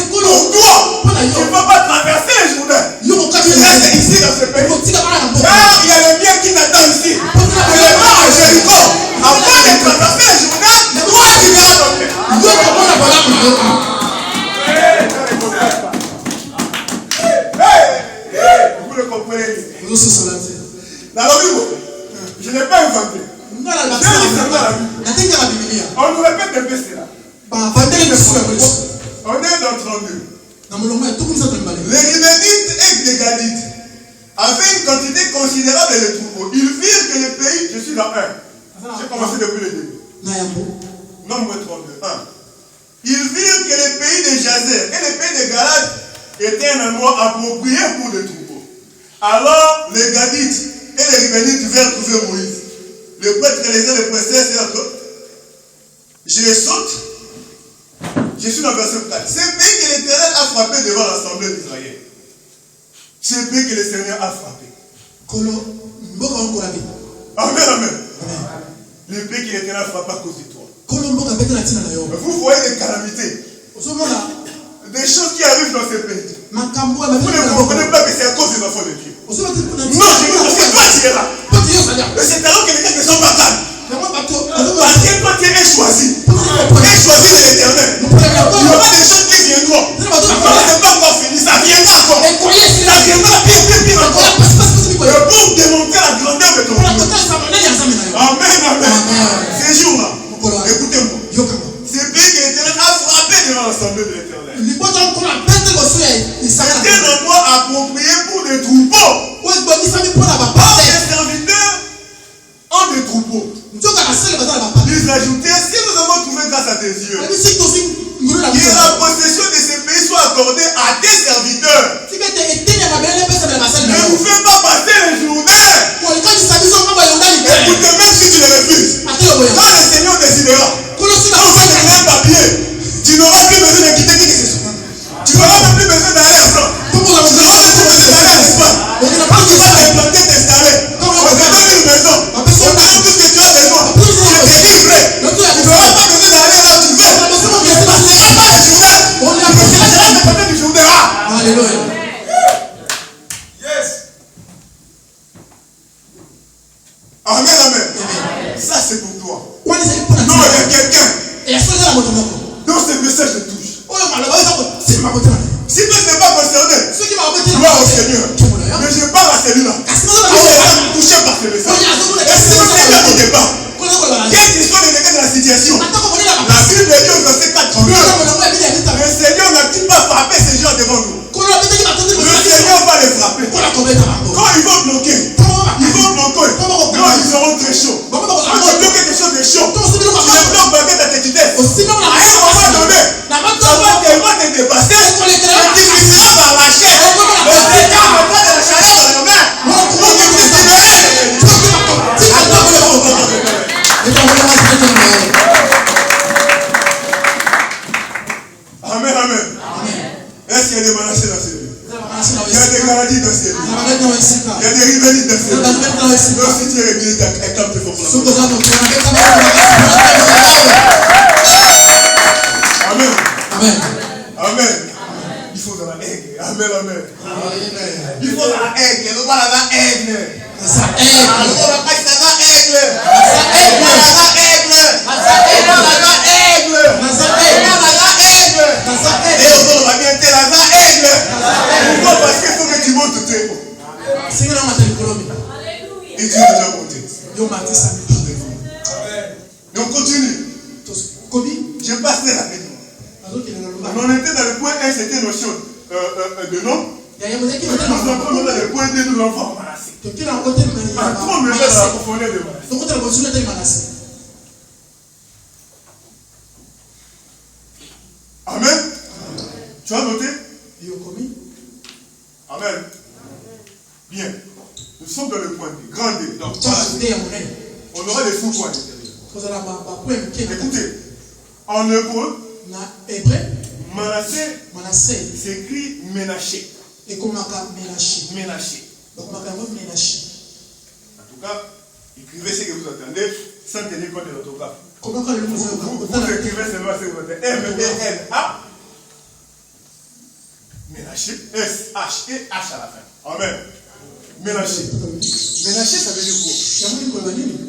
pour toi, tu ne peux pas traverser les Jourdain. Tu restes ici dans ce pays. Car il y a le mien qui t'attend ici. Et le mort à Jéricho, avant de traverser les Jourdain, toi tu verras ton père. Vous le comprenez? Dans la Bible, je n'ai pas inventé. On nous répète un peu cela. On est dans 32. Les Rubénites et les Gadites avaient une quantité considérable de troupeaux. Ils virent que le pays, je suis dans 1. J'ai commencé depuis le début. Nombre 32. 1. Ils virent que le pays de Jazer et le pays de Galade était un endroit approprié pour les troupeaux. Alors les Gadites et les Rubénites vinrent trouver Moïse. Le prêtre les le princesse je saute. Je suis dans le verset 4. C'est le pays que l'Éternel a frappé devant l'assemblée d'Israël. C'est le pays que le Seigneur a frappé. Amen, amen. Le pays que l'Éternel a frappé à cause de toi. Vous voyez des calamités. Des choses qui arrivent dans ce pays. Vous ne comprenez pas que c'est à cause des enfants de Dieu. Non, je dis parce que toi tu es là. Mais c'est alors que les gens ne sont pas calmes. Parce que toi tu es choisi. Choisi de l'Éternel. Il y aura des choses qui viendront. Ce n'est pas encore fini. Ça viendra encore. Ça viendra pire encore. Pour démontrer la grandeur de ton Dieu. Amen, amen. Ces jours-là, écoutez-moi. C'est bien que l'Éternel a frappé devant l'assemblée de l'Éternel. C'est un endroit approprié pour des troupeaux. Or, les serviteurs ont des troupeaux. Ils ajoutaient, si nous avons trouvé grâce à tes yeux, que la possession de ces pays soit accordée à tes serviteurs. Ne vous faites pas passer les journées. Écoutez, même si tu le refuses, quand le Seigneur décidera, quand vous serez un papier, tu n'auras plus besoin de quitter qui que ce soit. Tu n'auras même plus besoin d'aller à ça. Tu n'auras même plus besoin d'aller à l'Espagne. Quand tu vas t'implanter, t'installer, on te donne une maison, on te donne tout ce que tu as besoin. Je te livre. Tu n'auras pas besoin d'aller là où tu veux. Tu ne passeras pas les journées. Tu passeras les côtés du jour de là. Alléluia. Yes. Amen, amen. Ça c'est pour toi. Non, il y a quelqu'un. Dans ce message je touche. Si toi tu n'es pas concerné, gloire au Seigneur. Mais je parle à celui-là. Il est touché par ce message. Et si le Seigneur ne t'est pas, qu'est-ce qu'il soit de la situation? La Bible dit au verset 4, le Seigneur n'a-t-il pas frappé ces gens devant nous? Le Seigneur va les frapper. Quand ils vont bloquer, non, ils seront très chauds. Quand tu bloques quelque chose de chaud, tu ne bloques pas ta petitesse. À un moment donné, si tu es réveillé, acclame très fort pour la Amen. Amen. Amen. Il faut dans la aigle. Amen, amen. Il faut dans la aigle. Le mal à la aigle. Ça aigle. Le mal à la aigle. Pourquoi? Parce qu'il faut que tu montes tout tes mots. Et tu es déjà monté. Et on continue. Je passerai rapidement. On était dans le point 1, c'était notion de nom. Nous entrons dans le point 2, nous l'enfants Manassé. Entrons maintenant dans la profondeur de Manassé. Amen. Tu as noté? Amen. Bien. Nous sommes dans le point D. Grand D. Donc, on aura des sous-points à l'intérieur. Écoutez, en hébreu, Manassé s'écrit Ménaché. Ménaché. En tout cas, écrivez ce que vous entendez sans tenir compte de l'orthographe. Vous écrivez seulement ce que vous entendez. M-E-N-A. Ménaché. S-H-E-H à la fin. Amen. Ménaché. Ménaché, ça veut dire quoi?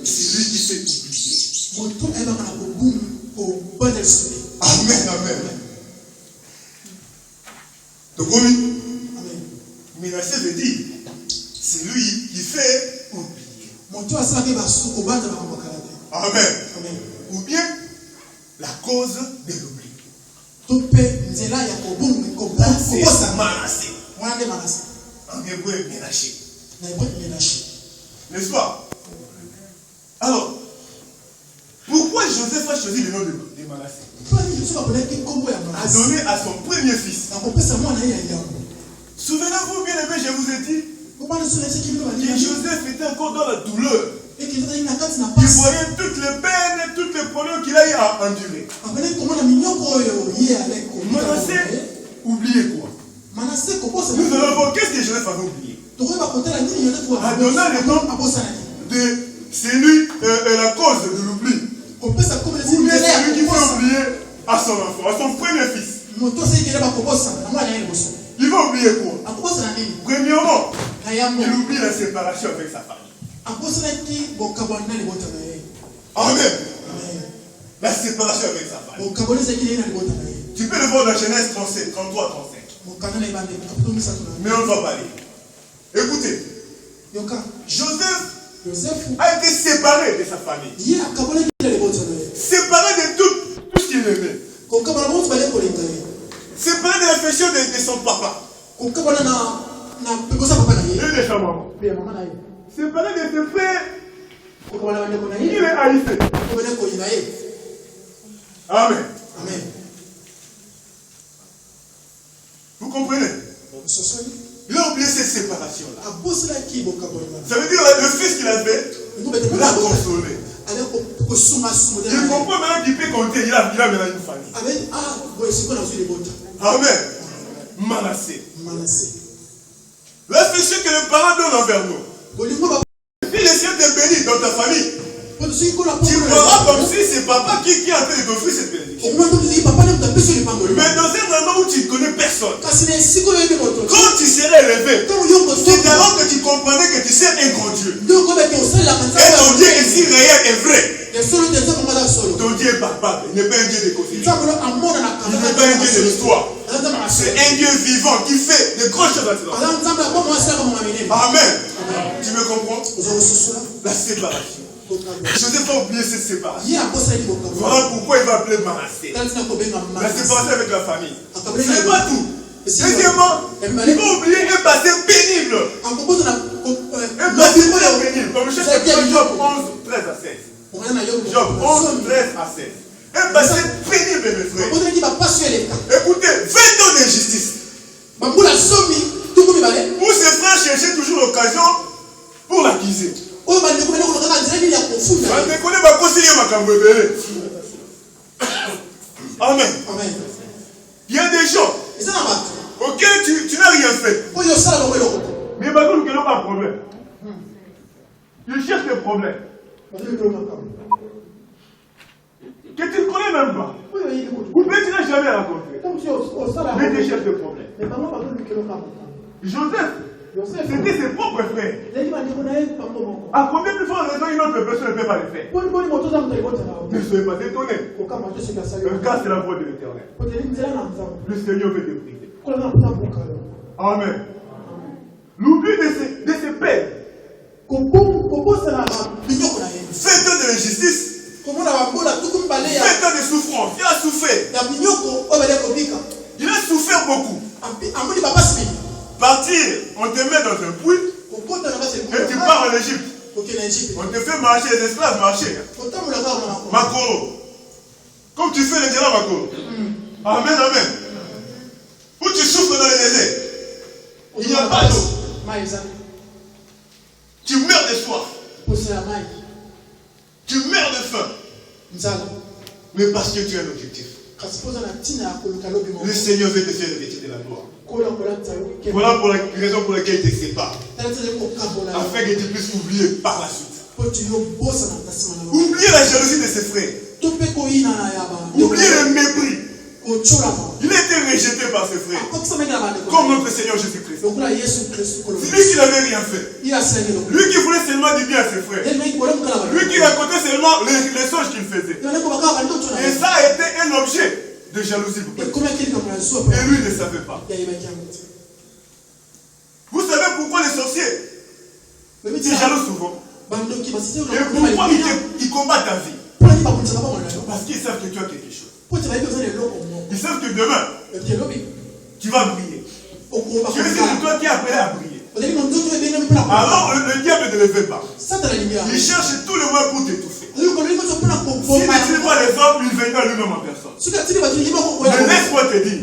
C'est lui qui fait oublier. Amen, amen. Donc oui, Ménaché veut dire, c'est lui qui fait oublier. Amen. Ou bien, la cause de l'oubli. C'est Manassé. En hébreu, Ménaché. N'est-ce pas? Alors, pourquoi Joseph a choisi le nom de Manassé? A donné à son premier fils. Souvenez-vous, bien aimé, je vous ai dit que Joseph était encore dans la douleur. Il voyait toutes les peines et toutes les problèmes qu'il a eu à endurer. Manassé oubliait quoi? Nous allons voir qu'est-ce que Joseph avait oublié. A donné le nom de celui, la cause de l'oubli. Ou bien celui qui fait oublier à son enfant, à son premier fils. Il va oublier quoi? Premièrement, il oublie la séparation avec sa famille. Amen. La séparation avec sa famille. Tu peux le voir dans Genèse 37, 33, 35. Mais on ne va pas lire. Écoutez, Joseph a été séparé de sa famille. Séparé de tout ce qu'il aimait. Séparé de l'affection de son papa. Et de sa maman. Séparé de ses frères. Il est haïssé. Amen. Vous comprenez? Il a oublié cette séparation-là. Ça veut dire que le fils qu'il avait l'a consolé. Il comprend maintenant qu'il peut compter. Il a maintenant une famille. Amen. Manassé. L'affection que les parents donnent envers nous. Si le Seigneur te bénit dans ta famille, tu feras comme si c'est papa qui est en train de t'offrir cette bénédiction. Mais dans un endroit où tu ne connais personne, quand tu serais élevé, c'est alors que tu comprendrais que tu sais un grand Dieu. Et ton Dieu est si réel et vrai. Ton Dieu est palpable. Il n'est pas un Dieu de côté. Il n'est pas un Dieu de l'histoire. C'est un Dieu vivant qui fait de grandes choses à toi. Amen. Tu me comprends? La séparation. Joseph a oublié cette séparation. Voilà pourquoi il va appeler Manassé. La séparation avec la famille. Ce n'est pas tout. Deuxièmement, il va oublier un passé pénible. Un passé pénible. Comme je sais que Job 11, 13 à 16. Job 11, 13 à 16. Un passé pénible, mes frères. Écoutez, 20 ans d'injustice. Où ses frères cherchaient toujours l'occasion pour l'accuser. Amen. Il y a des gens auxquels tu n'as rien fait. Mais il n'y a pas de problème. Il cherche des problèmes. Que tu ne connais même pas. Ou bien tu n'as jamais rencontré. Mais tu cherches des problèmes. Joseph, c'était ses propres frères. À combien plus forte raison une autre personne ne peut pas le faire? Ne soyez pas étonnés. Car c'est la voix de l'Éternel. Le Seigneur veut te prier. Amen. L'oubli de ses pères. Faites de l'injustice. Faites de souffrance. Il a souffert. Il a souffert beaucoup. Partir, on te met dans un puits et tu pars en Égypte. On te fait marcher, les esclaves marcher. Makoro. Comme tu fais les diamants Makoro. Amen, amen. Où tu souffres dans le désert. Il n'y a pas d'eau. Tu meurs de soif. Tu meurs de faim. Mais parce que tu as un objectif. Le Seigneur veut te faire revêtir de la gloire. Voilà pour la raison pour laquelle il te sépare. Afin que tu puisses oublier par la suite. Oublier la jalousie de ses frères. Oublier le mépris. Il a été rejeté par ses frères. Comme notre Seigneur Jésus-Christ. C'est lui qui n'avait rien fait. Lui qui voulait seulement du bien à ses frères. Lui qui racontait seulement les songes qu'il faisait. Et ça a été un objet de jalousie. Et lui ne savait pas. Vous savez pourquoi les sorciers ils jalousent souvent? Et pourquoi ils combattent ta vie? Parce qu'ils savent que tu as quelque chose. Ils savent que demain, tu vas briller. Tu es toi qui es appelé à briller. Alors le diable ne le veut pas. Il cherche tout le moyen pour t'étouffer. S'il ne tue pas les hommes, il viendra lui-même en personne. Mais laisse-moi te dire,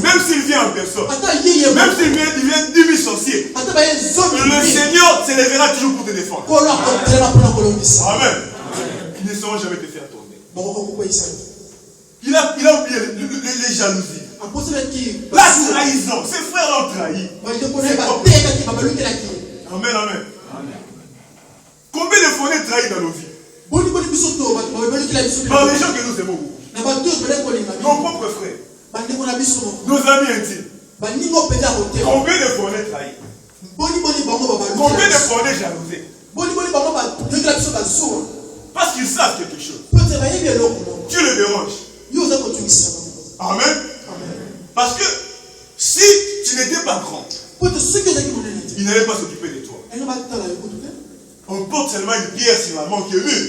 même s'il vient en personne, même s'il vient 10 000 sorciers, le Seigneur s'élèvera toujours pour te défendre. Amen. Ils ne sauront jamais te faire tomber. Il a oublié les jalousies. La trahison. Ses frères l'ont trahi. Amen, amen. Combien de fois on est trahis dans nos vies? Par les gens que nous aimons beaucoup. Nos propres frères. Nos amis intimes. Combien de fois on est trahi? Combien de fois on est jalousé? Parce qu'ils savent quelque chose. Tu le déranges. Amen. Parce que si tu n'étais pas grand, il n'allait pas s'occuper de toi. On porte seulement une pierre sur la main qui est mûre.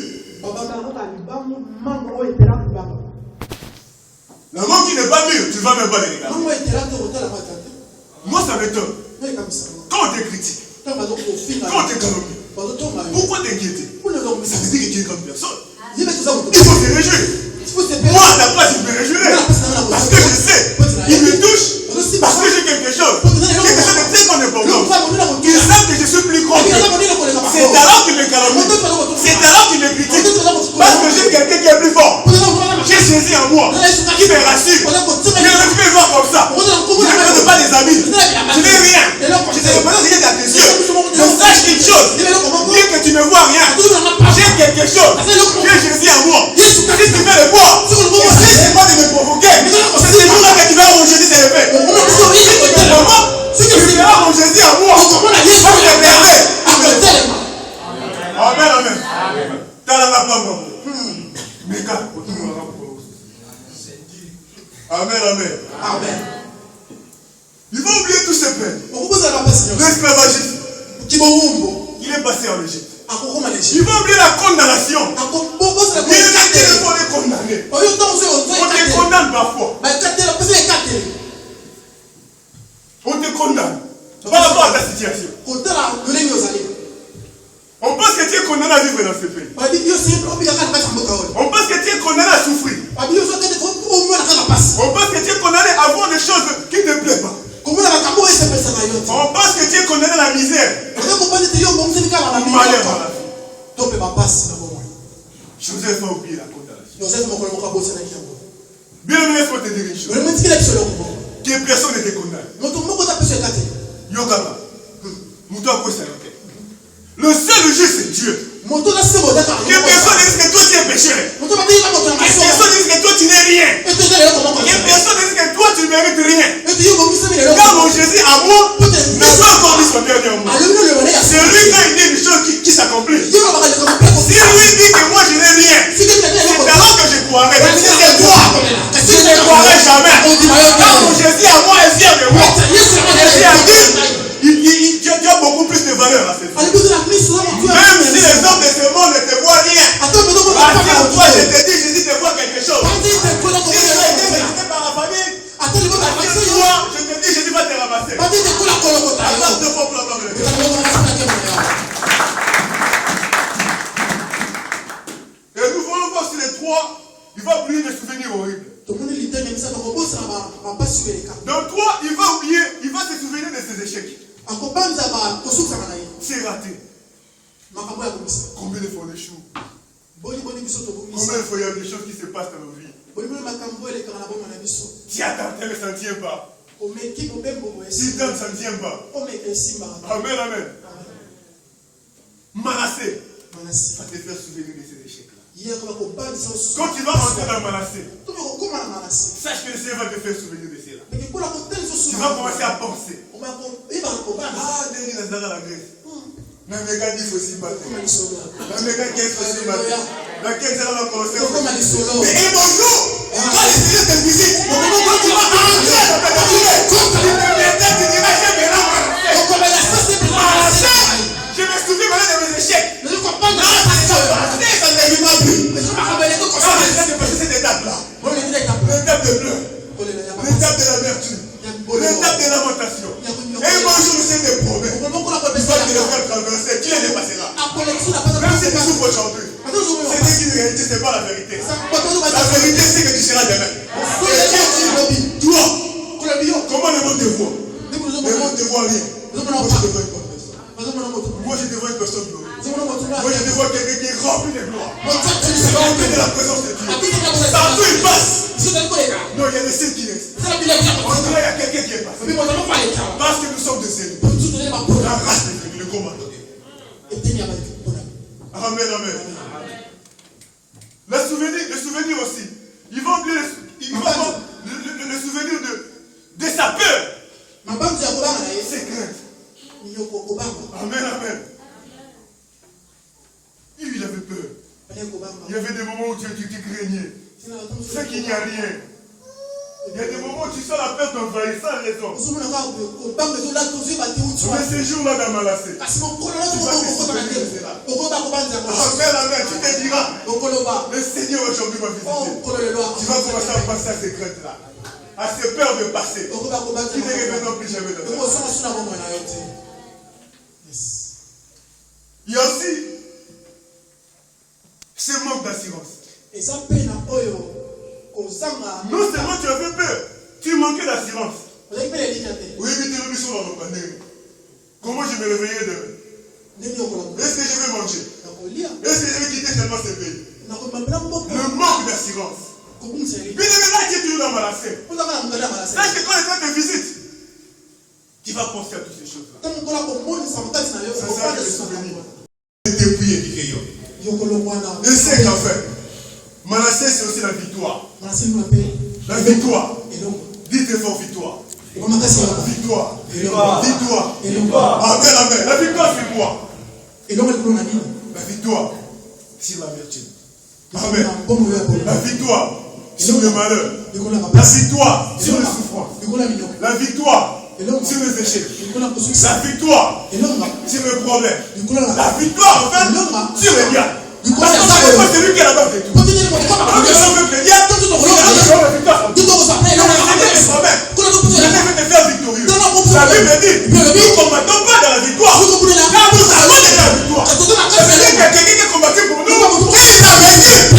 La main qui n'est pas mûre, tu ne vas même pas les regarder. Moi, ça m'étonne. Quand on te critique, quand on te calomnie, pourquoi t'inquiéter? Ça veut dire que tu es une grande personne. Il faut se réjouir. Moi, à ta place, je me réjouirais. Parce que je sais, il me touche. Parce que j'ai quelque chose. Quelque chose de très grand important. Ils savent que je suis plus grand que c'est alors qu'ils me calomnient. C'est alors qu'ils me critiquent. Parce que j'ai quelqu'un qui est plus fort. J'ai Jésus en moi qui me rassure. Je ne veux plus voir comme ça. Je ne veux pas des amis. Je n'ai rien. Je te représente ce qui est à tes yeux. Je sache quelque chose. Bien que tu ne vois rien, j'ai quelque chose. J'ai Jésus en moi. Si tu veux le voir, essaie pas de me provoquer. C'est pour ça que tu vas mon Jésus s'élever. Si tu verras mon Jésus en moi, tu vas me merveiller. Amen, amen. Amen, amen. Amen. Il va oublier tous ses peines. L'esclavagisme. Il est passé en Égypte. Il va oublier la condamnation. Il est condamné. On te condamne parfois. On te condamne par rapport à ta situation. On pense que tu es condamné à vivre dans ce pays. On pense que tu es condamné à souffrir. On pense que tu es condamné à voir des choses qui ne te plaisent pas. On pense que tu es condamné à la misère. Au malheur dans la vie. Joseph a oublié la condamnation. Bien aimé, laisse-moi te dire une chose. Que personne ne te condamne. Yogama. Le seul juge, c'est Dieu. Que personne ne dise que toi tu es pécheur. Que personne ne dise que toi tu n'es rien. Que personne ne dise que toi tu ne mérites rien. Quand mon Jésus à moi n'a pas encore mis son dernier mot. C'est lui quand il dit une chose qui s'accomplit. Si lui dit que moi je n'ai rien, c'est alors que je croirai. Mais si c'est toi, je ne croirai jamais. Quand mon Jésus à moi est fier de moi, Jésus a dit, tu as beaucoup plus de valeur à cette vie. Même si les hommes de ce monde ne te voient rien, parce que toi je te dis, Jésus te voit quelque chose. Si tu as été visité par la famille, toi, je te dis, Jésus va te ramasser. Alors, deux fois pour la gloire de Dieu. Et nous voulons voir sur les trois, il va oublier des souvenirs horribles. Donc toi, il va oublier, il va se souvenir de ses échecs. C'est raté. Combien de fois on échoue? Combien de fois il y a des choses qui se passent dans nos vies? Tu attends, mais ça ne tient pas. Si tant ça ne tient pas. Amen, amen. Manassé va te faire souvenir de ces échecs. Quand tu vas rentrer dans Manassé, sache que le Seigneur va te faire souvenir de cela. Tu vas commencer à penser. Ah, Denis Nazara la Grèce. Namega dit aussi battre. Namega qui est aussi battre. Laquelle ça va commencer. Mais et bonjour, quand le Seigneur te visite, quand tu vas rentrer, tu diras je me souviens maintenant de mes échecs. Ça ne vit pas plus. Quand je vais passer cette étape-là, l'étape de pleurs, l'étape de la vertu, l'étape de lamentation. Et moi je me sais des problèmes. Il va te le faire traverser. Qui les dépassera? Même si tu souffres aujourd'hui, c'est une réalité, ce n'est pas la vérité. La vérité, c'est que tu seras demain. Et toi, comment le monde te voit? Le monde te voit rien. Moi je te vois une personne glorieuse. Moi je te vois quelqu'un qui est rempli de gloire. Rempli de la présence de Dieu. Partout il passe. Non, il y a des signes qui naissent. On dirait qu'il y a quelqu'un qui est passé. Parce que nous sommes des élus. La race des élus, le commandant. Amen, amen. Le souvenir aussi. Ils vont oublier le souvenir de sa peur. Ses craintes. Amen, amen. Il avait peur. Il y avait des moments où tu craignais. C'est qu'il n'y a rien. Il y a des moments où tu sens la peur t'envahir sans raison. Mais ces jours-là dans Manassé, tu vas te souvenir. Amen, amen. Tu te diras, le Seigneur aujourd'hui m'a visité. Tu vas commencer à passer à ces craintes-là, à ces peurs de passer, qui ne reviendront plus jamais dans ta vie. Il y a aussi ce manque d'assurance. Non seulement tu avais peur, tu manquais d'assurance. Oui, mais tu es dans le panier. Comment je me réveiller demain? Est-ce que je vais manger? Est-ce que je vais quitter seulement ce pays? Le manque d'assurance. Bien évidemment, tu es toujours dans Manassé. Sache que quand les gens te visitent, tu vas penser à toutes ces choses-là. Ça sera que les souvenirs. Dépouillé du rayon. Et c'est qu'en fait, Manassé c'est aussi la victoire. La victoire. Dites fort victoire. Victoire. Victoire. Amen, amen. La victoire c'est quoi? La victoire sur la vertu. Amen. La victoire sur le malheur. La victoire sur les souffrances. La victoire sur les échecs. La victoire sur le problème. La victoire en fait sur les biens. Parce que c'est lui qui est la base de tout. Quand les gens veulent te dire, il a la victoire. Je vais te faire victorieux. La Bible dit, nous ne combattons pas dans la victoire. Quand nous avons de la victoire. Ça veut dire qu'il y a quelqu'un qui a combattu pour nous. Et il a vaincu.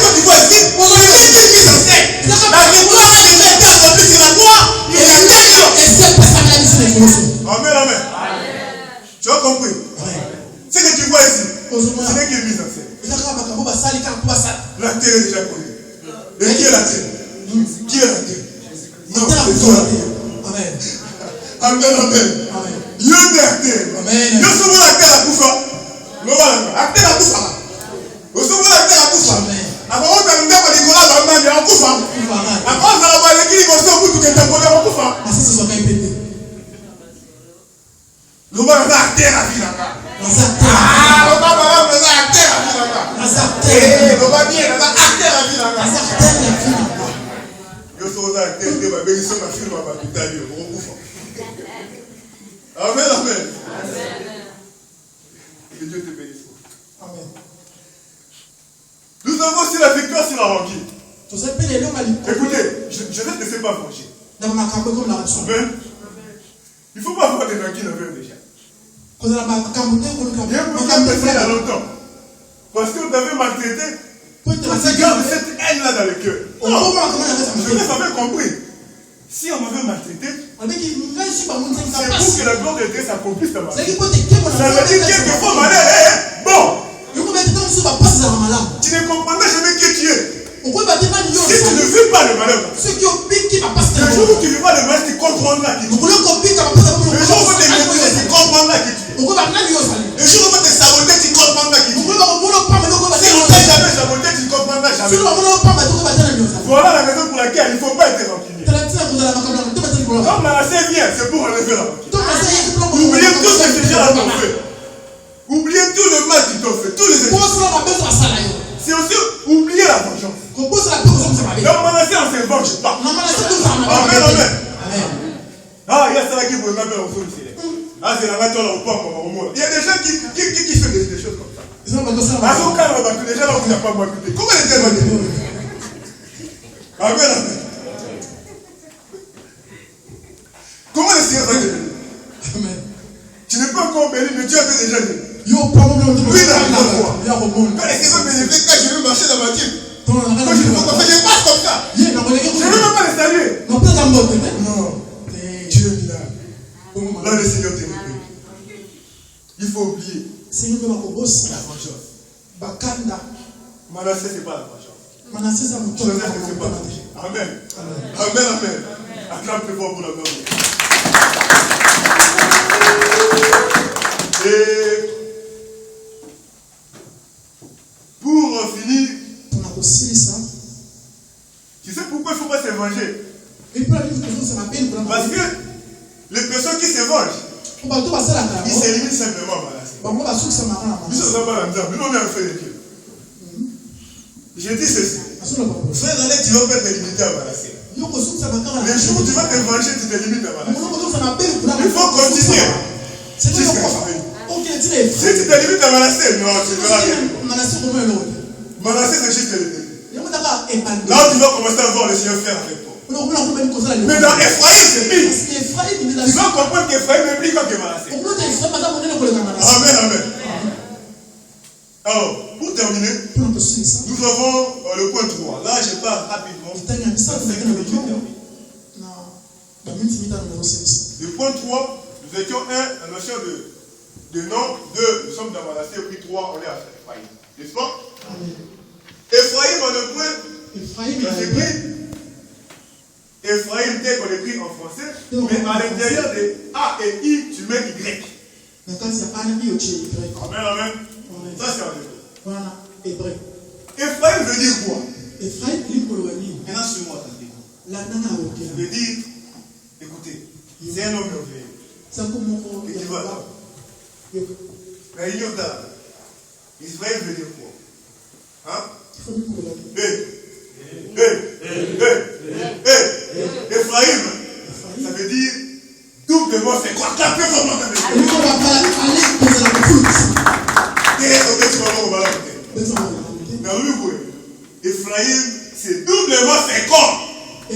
Quand tu vois ici, on a vaincu qui s'enseigne. La victoire a déjà été accomplie sur la croix. Il y a amen, amen. Tu as compris? Ce que tu vois ici, ce n'est qu'une mise en scène. La terre est déjà connue. Et qui est la terre? Qui est la terre? Non, c'est toi la terre. Amen. Amen, amen. Dieu est la terre. Dieu sauve la terre à Koufa. Acteur à tout ça. Vous savez l'acteur à tout ça. Après, on a un débat de Nicolas Bamman, il y a un coup ça. Après, on a un débat de qui va se bouger tout le temps, coup ça. Ah, c'est ça qui est pété. Nous allons acteur à vie là-bas. Ah, on va voir un acteur à vie là-bas. On va bien, on va acteur à vie là-bas. Je suis un acteur de ma bénédiction, ma fille, ma bataille, on coup ça. Amen, amen. Que Dieu te bénisse. Amen. Nous avons aussi la victoire sur la ranquille. Écoutez, je ne te sais pas venger. Amen. Il ne faut pas avoir des ranquilles envers les gens. Il y a il y a longtemps. Parce qu'on t'avait maltraité. Tu gardes cette haine-là dans le cœur. Je l'avais compris. Si on m'avait maltraité, c'est pour que la gloire de Dieu s'accomplisse dans ma vie. Ça veut dire quelquefois, bon. Tu ne comprendras jamais qui tu es. Si tu ne vis pas le malheur, le jour où tu vivras le malheur, tu comprendras qui tu es. Le jour où tu te tu comprendras qui tu es. Le jour où tu te saboter, tu comprendras qui tu es. Si on ne t'a jamais saboté, tu ne comprendras jamais. Voilà la raison pour laquelle il ne faut pas être rancunier. Quand Manassé vient, c'est pour enlever la rancune. Oubliez tout ce que ces gens t'ont fait. Oubliez tout le mal qu'ils t'ont fait. Tous les ennemis. C'est aussi oublier la vengeance. Dans Manassé, on ne se venge pas. Amen, amen. Ah, il y a ça qui vous m'appelle au fond du ciel. Ah, c'est la nature là au monde. Il y a des gens qui font des choses comme ça. À son cas, déjà là, on n'a pas écouté. Comment les gens vont. Amen, amen. Comment le Seigneur va te bénir? Tu n'es pas encore béni, mais Dieu a déjà dit. Oui, dans la foi. Quand les Seigneur bénéficie, quand je vais marcher dans ma Bible, quand je ne peux pas faire, je passe comme ça. Je ne veux même pas les saluer. Non. Dieu est là. Là, le Seigneur te réveille. Il faut oublier. La vengeance. Manassé, ce n'est pas la vengeance. Joseph ne s'est pas venger. Amen. Amen. Acclame plus fort pour la gloire. Et pour finir, tu sais pourquoi il ne faut pas se venger? Parce que les personnes qui se vengent, ils s'éliminent simplement à Manassé. Nous sommes pas là-dedans, nous on est un fait de Dieu. Je dis ceci. Frère, tu vas pas te limiter à Manassé. Le jour où tu vas te venger, tu te limites à Manassé. Il faut continuer. Si tu te limites à Manassé, non, tu verras rien. Manassé, c'est juste le début. Là où tu vas commencer à voir le Seigneur faire avec toi. Mais dans Ephraïm, c'est pire. Tu vas comprendre qu'Ephraïm est plus grand que Manassé. Amen. Alors, pour terminer, nous avons le point 3. Là, je parle rapidement. Le point 3, nous étions 1, la notion de nom, 2, nous sommes dans Manassé, puis 3, on est à Ephraïm. N'est-ce pas? Ephraïm, on le point, c'est écrit Ephraïm, tel qu'on écrit en français, mais à l'intérieur de A et I, tu mets Y. Amen. Ça, c'est en hébreu. Ephraïm veut dire quoi? Maintenant, suis-moi, attendez. Ça veut dire, écoutez, c'est un homme merveilleux. Et tu vas attendre. Mais il y a Israël veut dire quoi? Ephraïm, ça veut dire doublement c'est quoi? Clapez comme moi. Ephraïm, c'est doublement c'est quoi? Tu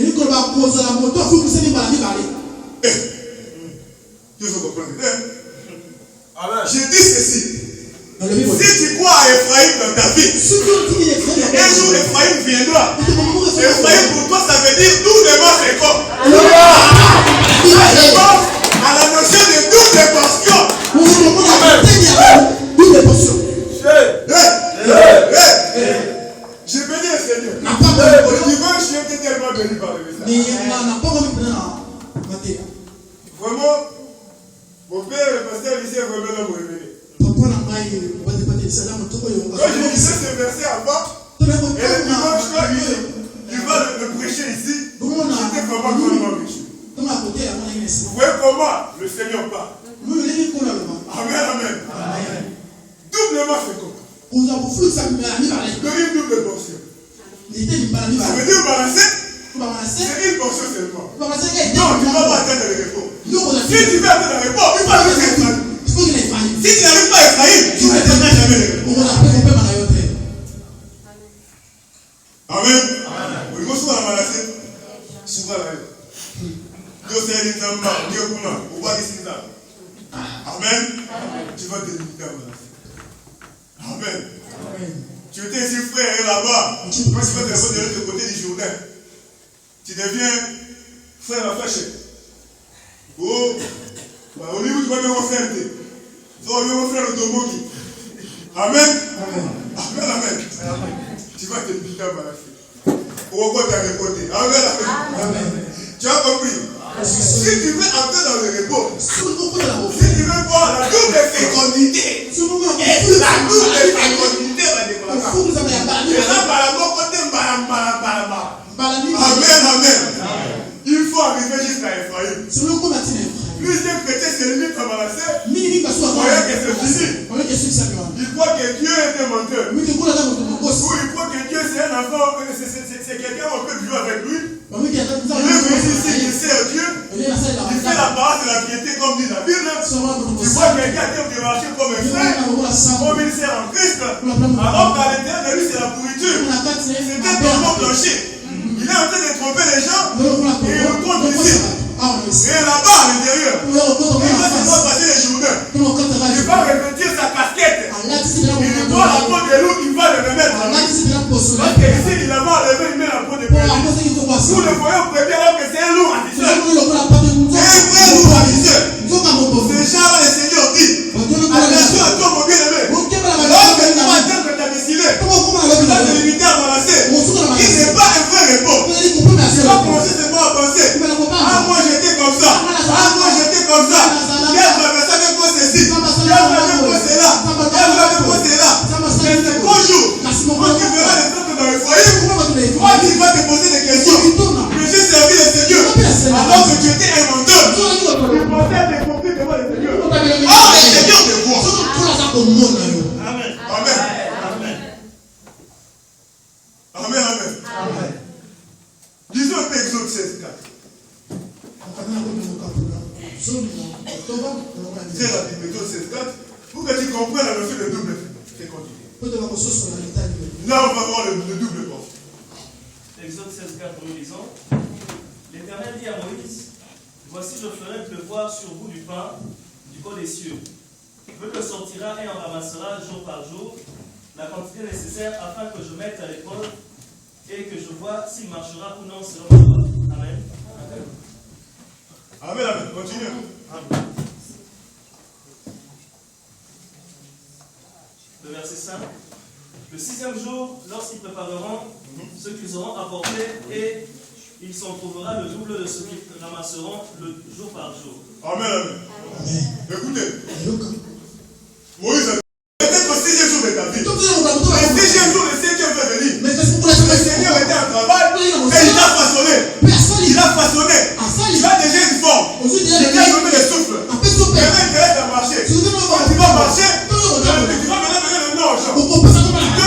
veux comprendre? J'ai dit ceci. Si tu crois à Ephraïm dans ta vie, un jour Ephraïm viendra. Ephraïm pour toi ça veut dire doublement c'est quoi? Je pense à la notion de double portion. J'ai béni le Seigneur. Le dimanche, j'ai été tellement béni par le message. Vraiment, mon père, le pasteur ici est vraiment là pour révéler. Quand je lisais ce verset avant, et le dimanche, quand il va le prêcher ici, j'étais vraiment vécu. Vous voyez comment le Seigneur parle. Amen, amen. Doublement fécond. Donne une double portion. Ça veut dire balancer. C'est une portion seulement. Non, tu ne vas pas atteindre le repos. Si tu veux atteindre le repos, il faut que tu fasses. Si tu n'arrives pas à Ephraïm, tu n'atteindras jamais le repos. Amen. Il faut souvent la balancer. Souvent la Dieu sait les enfants, Dieu comment, on va dire ça. Amen. Tu vas te limiter à balancer. Amen. Tu étais ici frère et là-bas. Quand tu vas te répondre de l'autre côté du Jourdain, tu deviens frère à fâcher. Oh, au niveau tu vas bien refaire. Tu vas bien refaire le tomoki. Amen. Amen, amen. Tu vas te limiter à balancer. Pourquoi tu as répondu? Amen. Tu as compris? Si tu veux entrer dans le repos, si tu veux voir la double fécondité, la double fécondité va déclencher. Et là, par rapport au côté, amen, amen. Il faut arriver jusqu'à Ephraïm. Plusieurs chrétiens se limitent à balancer. Voyez que c'est fini. Il croit que Dieu est un menteur. Ou il croit que Dieu c'est un enfant, c'est quelqu'un on peut vivre avec lui. Il est venu ici, il sert Dieu. Il fait la parole de la piété comme dit la Bible. Tu vois quelqu'un qui marche comme un frère, comme il sert en Christ. Alors qu'à l'intérieur de lui c'est la pourriture. C'est un tonton plancher. Il est en train de tromper les gens et il le compte ici. Et là-bas à l'intérieur, il va seulement passer les journées. Il va revêtir sa casquette. Il voit la peau de loup, il va le remettre. Parce que ici, il a enlevé, il met la peau de bébé. Vous le voyez au premier alors que c'est un loup ravisseur. C'est un vrai loup ravisseur. Ces gens-là, le Seigneur dit, attention à toi, mon bien-aimé. Lorsque tu vas atteindre ta destinée, tu vas te limiter à balancer. Il n'est pas un vrai repos. Tu vas commencer seulement à penser. Ah, moi j'étais comme ça. Ah, moi j'étais comme ça. Quel traversé avec moi ceci. Quel avec moi cela. Quel avec moi cela. Mais c'est qu'un jour, quand tu verras les autres dans le foyer, toi tu vas te poser des questions. Mais j'ai servi le Seigneur. Alors que tu étais un menteur. Tu pensais à te compter devant le Seigneur. Oh, le Seigneur te voit. Amen. Amen. Amen. Amen. Disons que Exode 16:4. C'est la Bible, Exode 16:4, pour que tu comprennes la notion de double fécondité. Là, on va voir le double porte. Exode 16:4, nous lisons. L'Éternel dit à Moïse, voici je ferai pleuvoir sur vous du pain du haut des cieux. Peuple sortira et en ramassera jour par jour la quantité nécessaire afin que je mette à l'épreuve et que je vois s'il marchera ou non selon ma loi. Amen. Amen, amen. Continue. Amen. Le verset 5. Le 6e jour, lorsqu'ils prépareront ce qu'ils auront apporté, et il s'en trouvera le double de ce qu'ils ramasseront le jour par jour. Amen, amen. Écoutez, Moïse a peut-être au 6e jour de ta vie. Le 6e jour, le 5e va venir. Le Seigneur était en travail et il a façonné. Il a façonné. Il a déjà une forme. Il a donné le souffle. Il a intérêt à marcher. Quand tu vas marcher, tu vas maintenant donner le nom aux gens. Tu donnes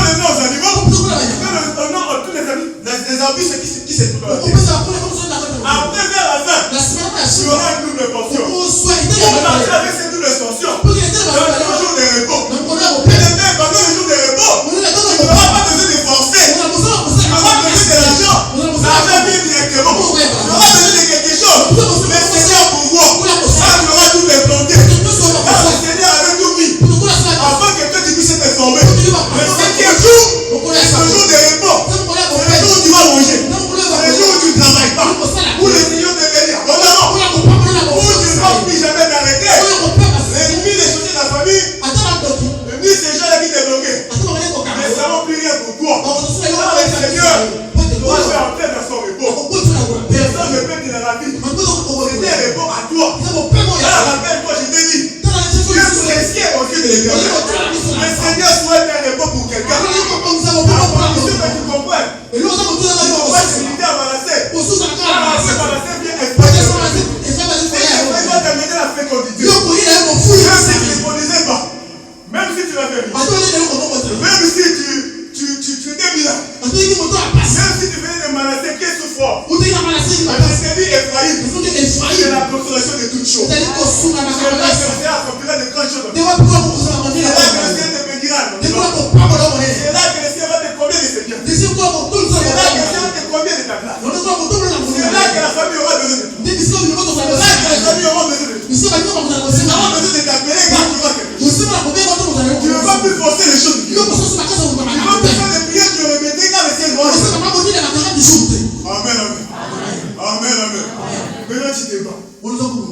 le nom aux animaux. Tu donnes le nom à tous les arbustes qui se trouvent dans la terre. Après, vers la fin, tu auras une double portion. On va marcher avec cette double portion. Dans le jour des repos. c'est la consolation de toutes choses. C'est là que le Seigneur accomplira de grandes choses. C'est là que le Seigneur te bénira. C'est là que le Seigneur va te combler de ses biens. C'est là que le Seigneur va te combler de ta grâce. C'est là que la famille aura besoin de toi. C'est là que la famille aura besoin de toi. Nous avons besoin de t'appeler quand tu vois quelque chose. Tu ne vas plus forcer les choses. Tu vas plus faire des prières, tu remettrais quand le ciel va. Amen, amen. Amen, amen. Maintenant tu te bats.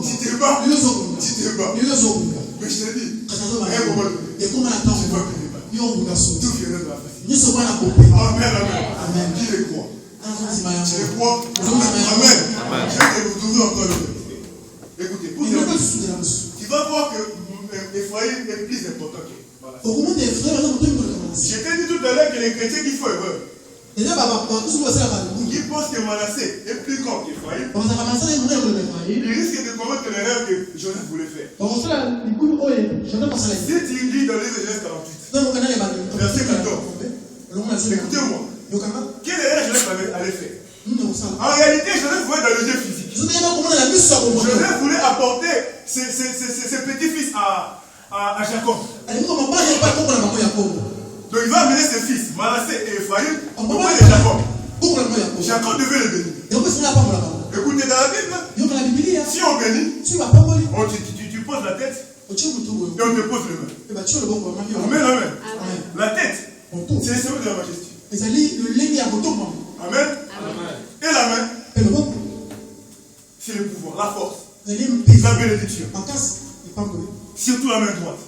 Tu te bats. Tu te bats. Mais je te dis, à un moment donné, tu vas plus débattre. Tout viendra de la facilité. Amen, amen. Qui le croit? Tu le crois? Amen. Je vais vous ouvrir encore le cœur. Écoutez, pour tu vas voir que Ephraïm est plus important que Manassé. Je t'ai dit tout à l'heure que les chrétiens qui font erreur, qui pensent que Manassé est plus grand qu'Ephraïm, ils risquent de commettre l'erreur que Joseph voulait faire. Si tu lis dans les Genèse 48, verset 14, écoutez-moi, quelle erreur Joseph allait faire? En réalité, Joseph voulait dans le jeu physique. Joseph voulait apporter ses petits-fils à Jacob. Donc il va amener ses fils, Manassé et Ephraïm, auprès de Jacob. Jacob devait le bénir. Écoutez, dans la Bible, si on bénit, tu poses la tête et on te pose les mains. Amen, amen. La tête, c'est le symbole de la majesté. Amen. Et la main, c'est le pouvoir, la force, la bénédiction. Surtout la main droite.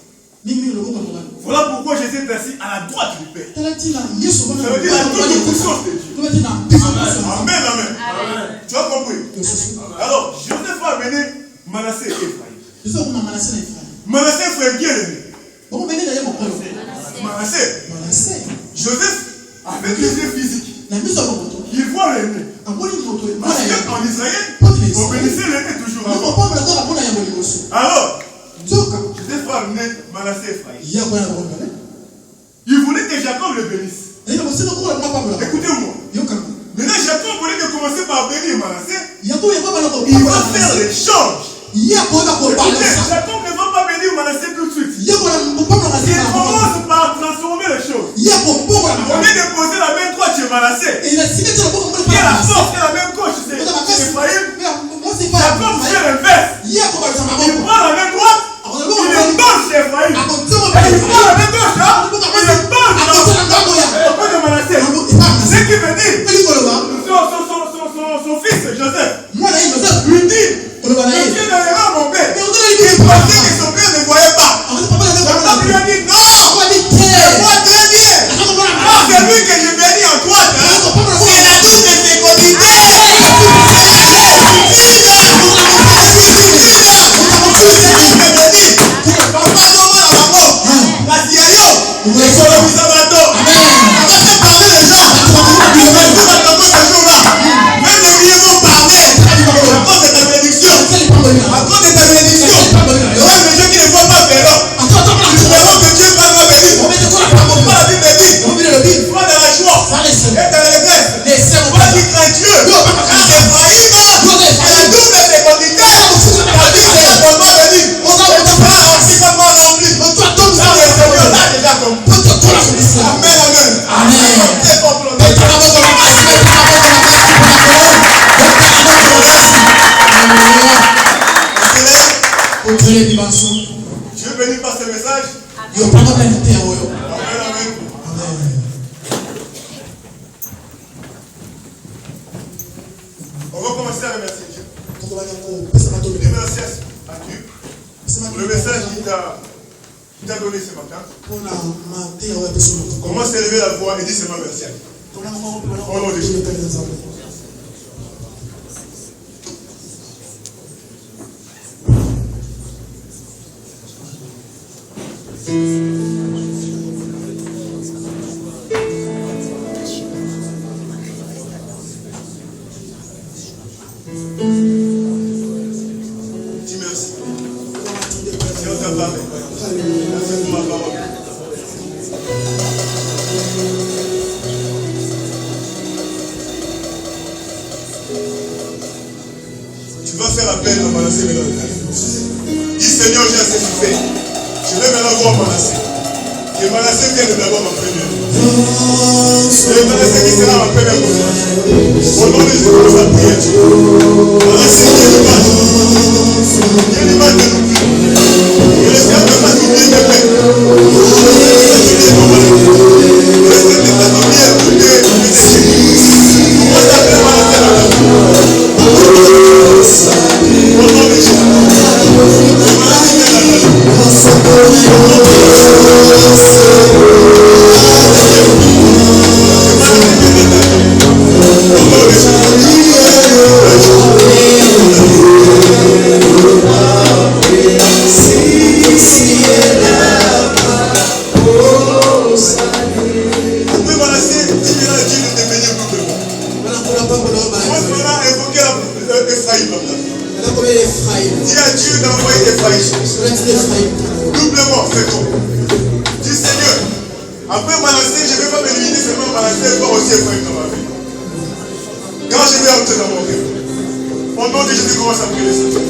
Voilà pourquoi Jésus est assis à la droite du Père. Ça veut dire la toute puissance de Dieu. Amen, amen. Tu as compris? Alors, Joseph va amener Manassé et Ephraïm. Manassé et Ephraïm, qui est l'aîné? Manassé. Joseph, avec les yeux physiques, il voit l'aîné. Parce qu'en Israël, on bénissait l'aîné toujours avant. Alors, Joseph va amener Manassé et Ephraïm. Il voulait que Jacob le bénisse. Écoutez-moi. Maintenant, Jacob voulait commencer par bénir Manassé. Il va faire l'échange. Écoutez, Jacob ne va pas bénir Manassé tout de suite. Il commence par transformer les choses. Au lieu de poser la main droite chez Manassé, et la force et la main gauche chez Ephraïm, Jacob fait l'inverse. Il prend la main droite, il le donne chez Ephraïm. Et il prend la main gauche, il le donne auprès de Manassé. Ce qui veut dire, son fils Joseph lui dit, je viens dans les rangs, mon père. Il pensait que son père ne voyait pas. Jacob lui a dit, non, je vois très bien. Quand c'est lui que je bénis en toi, c'est la douce de fécondité. Dieu bénit par ce message. Amen, amen. On va commencer à remercier Dieu. Merci à Dieu pour le message qu'il t'a donné ce matin. Comment s'élever la voix et dire seulement merci à Dieu. Au nom de Jésus. Dis Seigneur, j'ai assez souffert. Je vais maintenant voir Manassé. Que Manassé vienne d'abord ma première. Et Manassé qui sera ma première confiance. Au nom de Jésus, commence à prier. Manassé, viens l'image de nous. Et le Seigneur ne va pas t'oublier tes pères. Doublement, c'est tout. Dis Seigneur, après Manassé, je ne vais pas me limiter seulement à Manassé, je vais aussi Ephraïm dans ma vie. Quand je vais entrer dans mon cœur, au nom de Jésus, commence à prier le Seigneur.